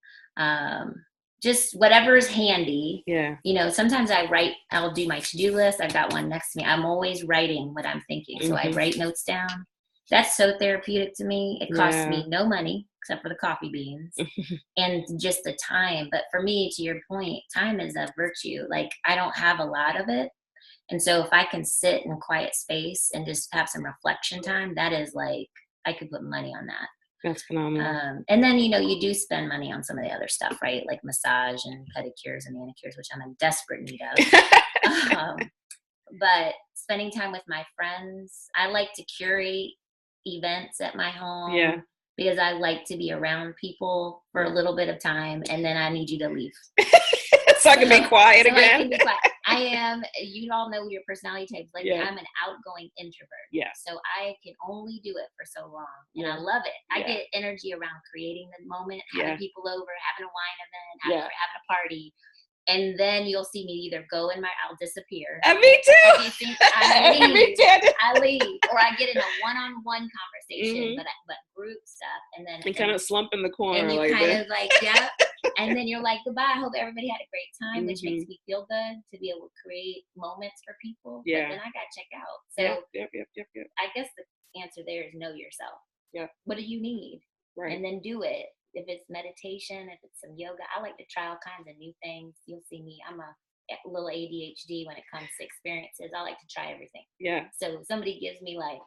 Just whatever is handy. Yeah. You know, sometimes I'll do my to-do list. I've got one next to me. I'm always writing what I'm thinking. So I write notes down. That's so therapeutic to me. It costs me no money except for the coffee beans and just the time. But for me, to your point, time is a virtue. Like, I don't have a lot of it. And so if I can sit in quiet space and just have some reflection time, that is like, I could put money on that. That's phenomenal. And then, you know, you do spend money on some of the other stuff, right? Like massage and pedicures and manicures, which I'm in desperate need of. But spending time with my friends, I like to curate events at my home because I like to be around people for a little bit of time, and then I need you to leave. So I can be quiet again. I can be quiet. I am, you all know your personality types. Like, I'm an outgoing introvert. Yeah. So I can only do it for so long. And I love it. I get energy around creating the moment, having people over, having a wine event, having a party. And then you'll see me either I'll disappear. Me too. If you think I leave. Or I get in a one-on-one conversation, but group stuff. And then kind of slump in the corner. And you like kind that. of like, and then you're like, goodbye. I hope everybody had a great time, which makes me feel good to be able to create moments for people. Yeah. But then I got to check out. So yep. I guess the answer there is know yourself. Yeah. What do you need? Right. And then do it. If it's meditation, if it's some yoga, I like to try all kinds of new things. You'll see me. I'm a little ADHD when it comes to experiences. I like to try everything. Yeah. So somebody gives me like,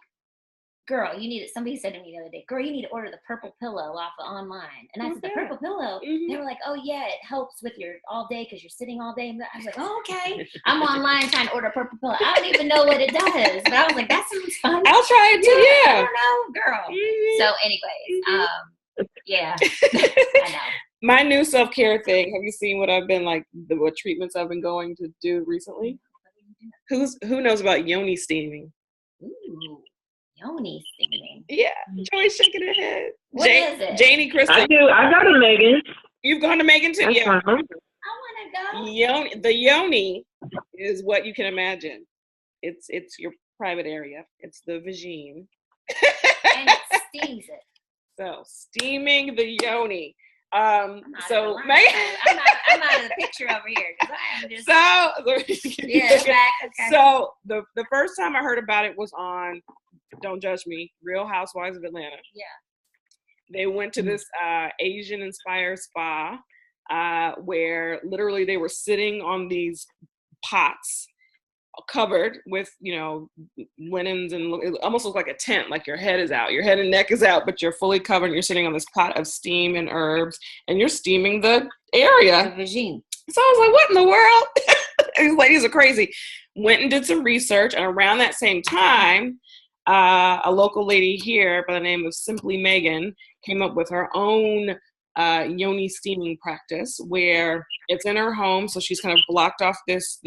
girl, somebody said to me the other day, girl, you need to order the purple pillow off of online. And I said, the purple pillow? They were like, oh yeah, it helps with your all day because you're sitting all day. I was like, oh, okay. I'm online trying to order a purple pillow. I don't even know what it does. But I was like, that sounds fun. I'll try it too, I don't know, girl. So anyways, yeah, I know. My new self-care thing. Have you seen what I've been like? What treatments I've been going to do recently? Who knows about yoni steaming? Ooh, yoni steaming. Yeah, Joey's shaking her head. What is it? Janie Kristen. I do. I go to Megan. You've gone to Megan too. That's Yeah. I want to go. The yoni is what you can imagine. It's your private area. It's the vagine. And it steams it. So steaming the yoni. I'm out of the picture over here because I am just. Okay. So the first time I heard about it was on, don't judge me, Real Housewives of Atlanta. Yeah. They went to this Asian inspired spa where literally they were sitting on these pots covered with, linens, and it almost looked like a tent, like your head is out, your head and neck is out, but you're fully covered and you're sitting on this pot of steam and herbs and you're steaming the area. The vagine. So I was like, what in the world? These ladies are crazy. Went and did some research, and around that same time, a local lady here by the name of Simply Megan came up with her own yoni steaming practice where it's in her home. So she's kind of blocked off this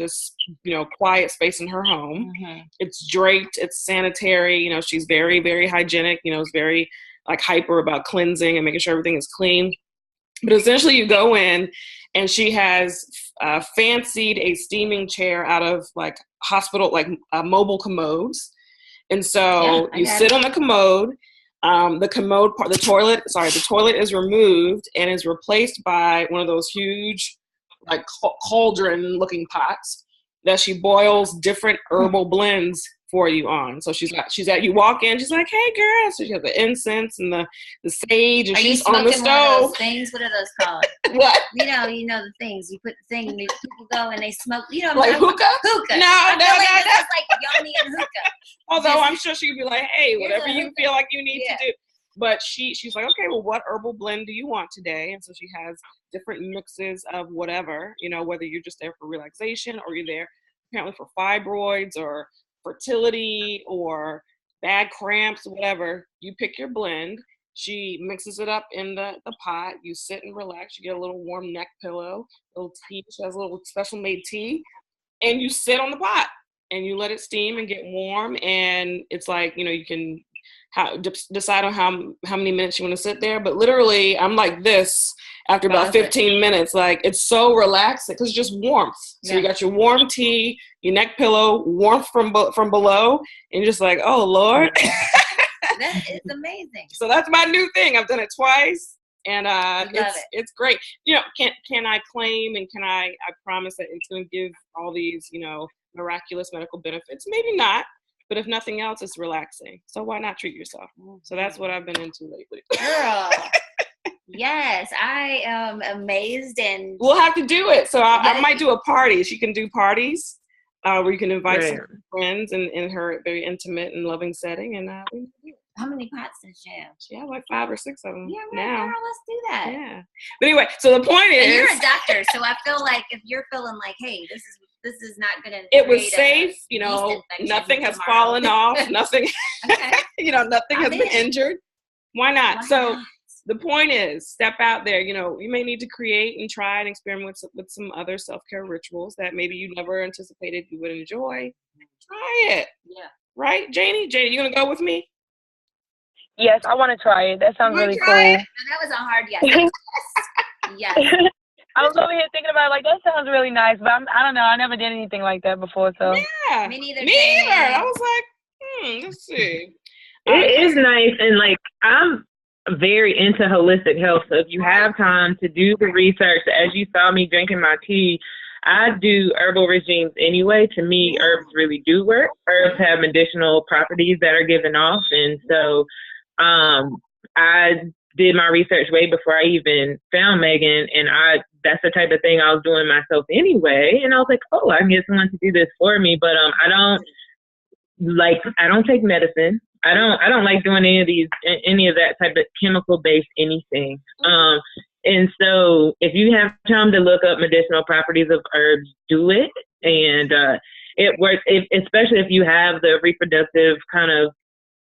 quiet space in her home. It's draped, it's sanitary, she's very, very hygienic, is very like hyper about cleansing and making sure everything is clean. But essentially you go in and she has fancied a steaming chair out of like hospital, like mobile commodes. And so you sit on the commode. The commode part, the toilet is removed and is replaced by one of those huge, like cauldron-looking pots that she boils different herbal blends for you on. So you walk in, she's like, "Hey, girl!" So she has the incense and the sage, and she's on the stove. One of those things? What are those called? What? You know the things. You put the thing, and people go and they smoke. Like hookah? Hookah. No. It's like yoni and hookah. Although I'm sure she'd be like, "Hey, whatever you feel like you need to do." But she's like, "Okay, well, what herbal blend do you want today?" And so she has different mixes of whatever, whether you're just there for relaxation or you're there apparently for fibroids or fertility or bad cramps, whatever. You pick your blend. She mixes it up in the pot. You sit and relax. You get a little warm neck pillow, a little tea. She has a little special made tea. And you sit on the pot and you let it steam and get warm. And it's like, you can decide on how many minutes you want to sit there. But literally, I'm like this after about 15 minutes. Like, it's so relaxing because it's just warmth. So you got your warm tea, your neck pillow, warmth from below, and you're just like, oh Lord. That is amazing. So that's my new thing. I've done it twice, and it's great. You know, can I claim and can I promise that it's going to give all these, you know, miraculous medical benefits? Maybe not. But if nothing else, it's relaxing. So why not treat yourself? So that's what I've been into lately. Girl. Yes, I am amazed. And we'll have to do it. So I might do a party. She can do parties where you can invite some friends in her very intimate and loving setting. And how many pots does she have? She has like 5 or 6 of them. Yeah, right, now. girl, let's do that. Yeah. But anyway, so the point is, and you're a doctor, so I feel like if you're feeling like, hey, this is not going to. It was safe, you know. Nothing has fallen off. Nothing, you know, nothing has been injured. Why not? So the point is, step out there. You know, you may need to create and try and experiment with some other self-care rituals that maybe you never anticipated you would enjoy. Try it. Yeah. Right, Janie? You gonna go with me? Yes, I want to try it. That sounds really cool. That was a hard yes. Yes. I was over here thinking about it, like, that sounds really nice, but I don't know. I never did anything like that before, so. Yeah. Me neither. I was like, let's see. It is nice, and like, I'm very into holistic health, so if you have time to do the research, as you saw me drinking my tea, I do herbal regimes anyway. To me, herbs really do work. Herbs have medicinal properties that are given off, and so I did my research way before I even found Megan, and that's the type of thing I was doing myself anyway. And I was like, oh, I can get someone to do this for me. But I don't take medicine. I don't like doing any of that type of chemical based anything. And so if you have time to look up medicinal properties of herbs, do it. And it works, especially if you have the reproductive kind of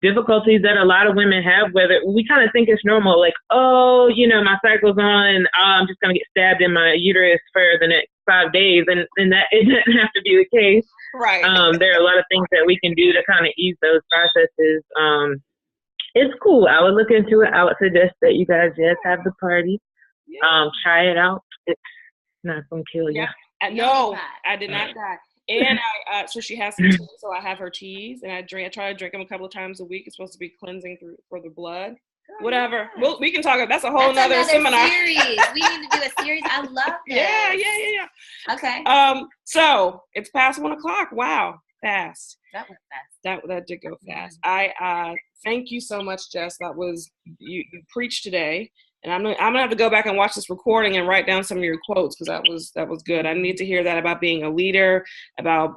difficulties that a lot of women have, whether we kind of think it's normal, like, oh, you know, my cycle's on, I'm just going to get stabbed in my uterus for the next 5 days. And that it doesn't have to be the case. Right. There are a lot of things that we can do to kind of ease those processes. It's cool. I would look into it. I would suggest that you guys just have the party. Yeah. Try it out. It's not going to kill you. Yeah. No, I did not die. And so she has some teas, so I have her teas, and I try to drink them a couple of times a week. It's supposed to be cleansing for the blood. Whatever. Yeah. We can talk about that's a whole nother seminar. Series. We need to do a series. I love this. Yeah. Okay. So it's past 1 o'clock. Wow, fast. That went fast. That did go fast. I thank you so much, Jess. That was you preached today. And I'm gonna have to go back and watch this recording and write down some of your quotes because that was good. I need to hear that about being a leader, about,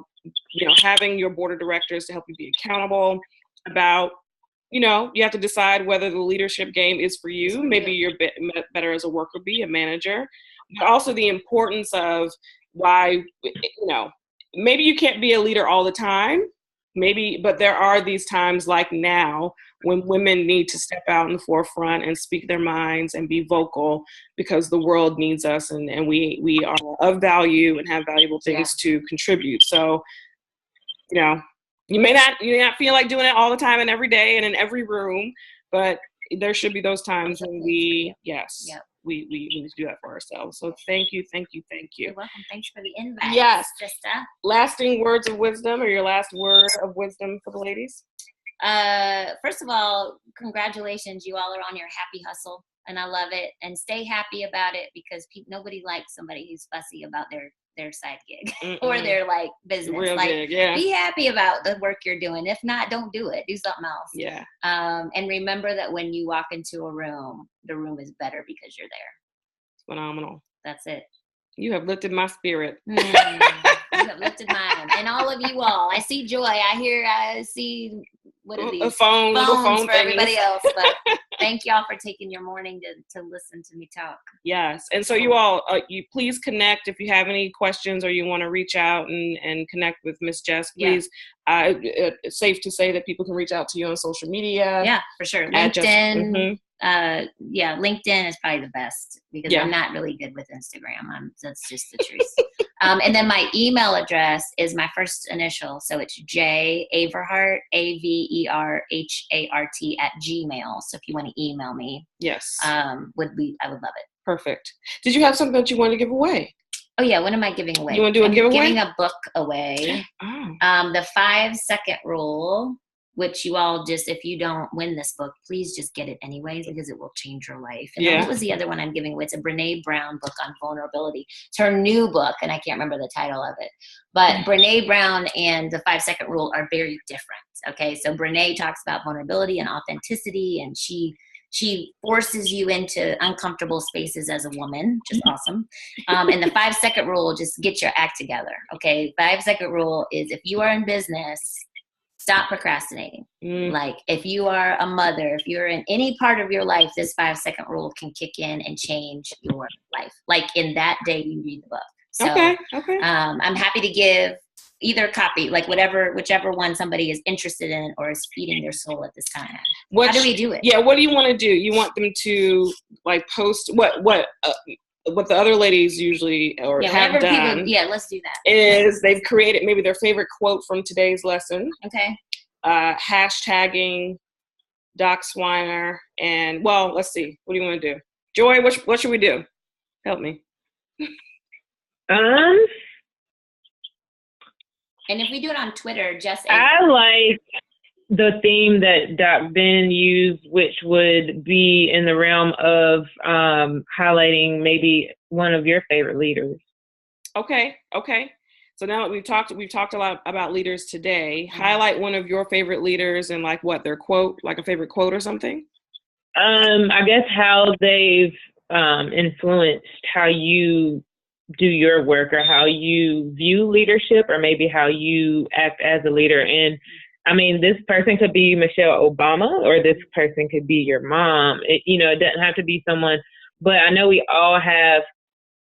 you know, having your board of directors to help you be accountable, about, you know, you have to decide whether the leadership game is for you. Maybe you're better as a worker bee, a manager, but also the importance of why, you know, maybe you can't be a leader all the time. But there are these times like now when women need to step out in the forefront and speak their minds and be vocal because the world needs us and we are of value and have valuable things to contribute. So, you know, you may not feel like doing it all the time and every day and in every room, but there should be those times when we need to do that for ourselves. So thank you. You're welcome. Thanks for the invite. Yes. Jessica. Lasting words of wisdom, or your last word of wisdom for the ladies? First of all, congratulations. You all are on your happy hustle, and I love it. And stay happy about it because nobody likes somebody who's fussy about their side gig or their like business. Real like, gig, yeah. Be happy about the work you're doing. If not, don't do it. Do something else. Yeah. And remember that when you walk into a room, the room is better because you're there. It's phenomenal. That's it. You have lifted my spirit. You have lifted mine. And all of you all. I see joy. I see, what are these? Phone for everybody else. But thank y'all for taking your morning to listen to me talk. Yes. And so you all, you please connect if you have any questions or you want to reach out and connect with Miss Jess, please. Yeah. It's safe to say that people can reach out to you on social media. Yeah, for sure. LinkedIn. LinkedIn is probably the best because I'm not really good with Instagram. That's just the truth. And then my email address is my first initial. So it's J Averhart, Averhart @gmail. So if you want to email me, yes, I would love it. Perfect. Did you have something that you wanted to give away? Oh yeah, what am I giving away? You want to do a giveaway? Giving a book away. Oh. The 5-second rule, which you all just, if you don't win this book, please just get it anyways because it will change your life. And then what was the other one I'm giving away? It's a Brene Brown book on vulnerability. It's her new book, and I can't remember the title of it. But Brene Brown and the 5-second rule are very different. Okay, so Brene talks about vulnerability and authenticity, and she forces you into uncomfortable spaces as a woman, which is awesome. And the 5-second rule, just get your act together. Okay, 5-second rule is if you are in business, stop procrastinating. Like if you are a mother, if you're in any part of your life, this 5-second rule can kick in and change your life. Like in that day you read the book. So okay. I'm happy to give either copy, like whichever one somebody is interested in or is feeding their soul at this time. How do we do it? Yeah, what do you want to do? You want them to like post what the other ladies usually have done. Let's do that. Is they've created maybe their favorite quote from today's lesson. Okay. Hashtagging Doc Swiner and let's see. What do you want to do? Joy, what should we do? Help me. And if we do it on Twitter, I like the theme that Doc Ben used, which would be in the realm of highlighting maybe one of your favorite leaders. Okay. So now that we've talked a lot about leaders today. Highlight one of your favorite leaders and like what their quote, like a favorite quote or something. I guess how they've influenced how you do your work or how you view leadership or maybe how you act as a leader. And I mean, this person could be Michelle Obama or this person could be your mom. It doesn't have to be someone, but I know we all have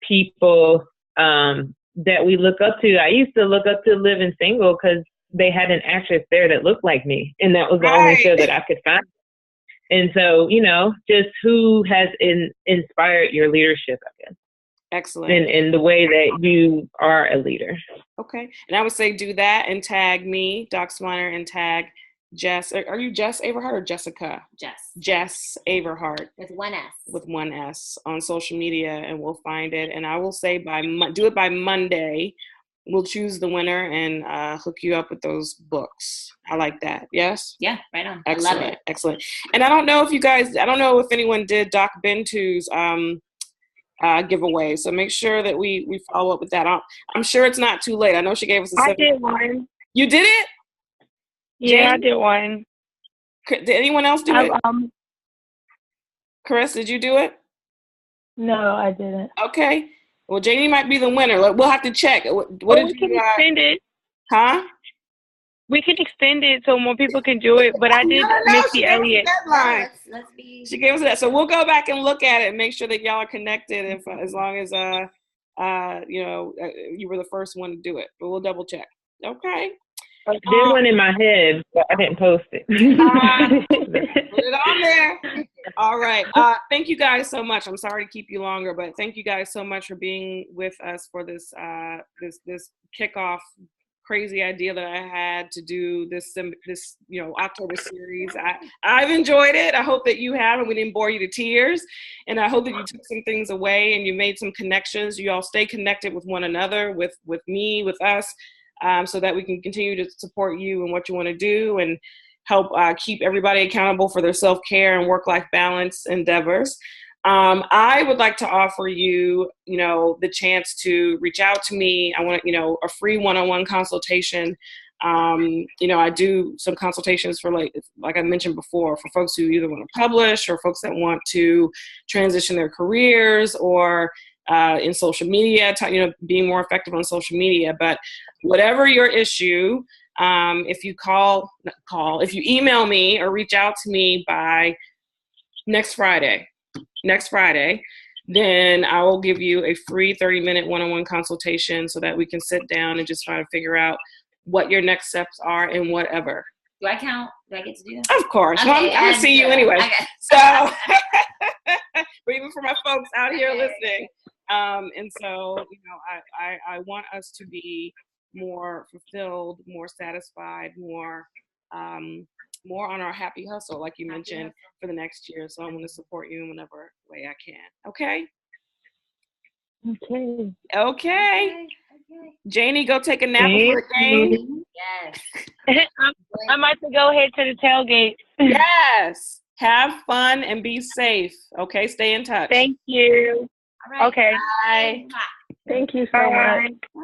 people that we look up to. I used to look up to Living Single because they had an actress there that looked like me. And that was the only show that I could find. And so, just who has inspired your leadership, I guess. Excellent. In the way that you are a leader. Okay. And I would say do that and tag me, Doc Swiner, and tag Jess. Are you Jess Averhart or Jessica? Jess Averhart. With one S. With one S on social media, and we'll find it. And I will say do it by Monday. We'll choose the winner and hook you up with those books. I like that. Yes? Yeah, right on. Excellent. I love it. Excellent. And I don't know if anyone did Doc Bentu's giveaway. So make sure that we follow up with that. I'm sure it's not too late. I know she gave us I did one. You did it? Yeah, Jane? I did one. Did anyone else do it? Chris, did you do it? No, I didn't. Okay. Well, Janie might be the winner. We'll have to check. What did we can extend it. Huh? We can extend it so more people can do it, but I did Missy Elliott. She gave us that. So we'll go back and look at it and make sure that y'all are connected as long as you were the first one to do it. But we'll double check. Okay. There's one in my head, but I didn't post it. Put it on there. All right. Thank you guys so much. I'm sorry to keep you longer, but thank you guys so much for being with us for this this kickoff crazy idea that I had to do this October series. I've enjoyed it. I hope that you have, and we didn't bore you to tears. And I hope that you took some things away and you made some connections. You all stay connected with one another, with me, with us, so that we can continue to support you and what you want to do and help keep everybody accountable for their self-care and work-life balance endeavors. I would like to offer you, the chance to reach out to me. I want, a free one-on-one consultation. I do some consultations for like I mentioned before, for folks who either want to publish or folks that want to transition their careers or in social media, being more effective on social media. But whatever your issue, if you email me or reach out to me by next Friday, then I will give you a free 30-minute one-on-one consultation so that we can sit down and just try to figure out what your next steps are and whatever. Do I count? Do I get to do that? Of course. Okay, well, I'm going to see you anyway. Okay. So, but even for my folks out here listening, And so, you know, I want us to be more fulfilled, more satisfied, more on our happy hustle, like you mentioned, for the next year. So I'm going to support you in whatever way I can. Okay? Okay. Okay. Janie, go take a nap before the game. Yes. I'm about to go head to the tailgate. Yes. Have fun and be safe. Okay? Stay in touch. Thank you. All right. Okay. Bye. Thank you so much. Bye.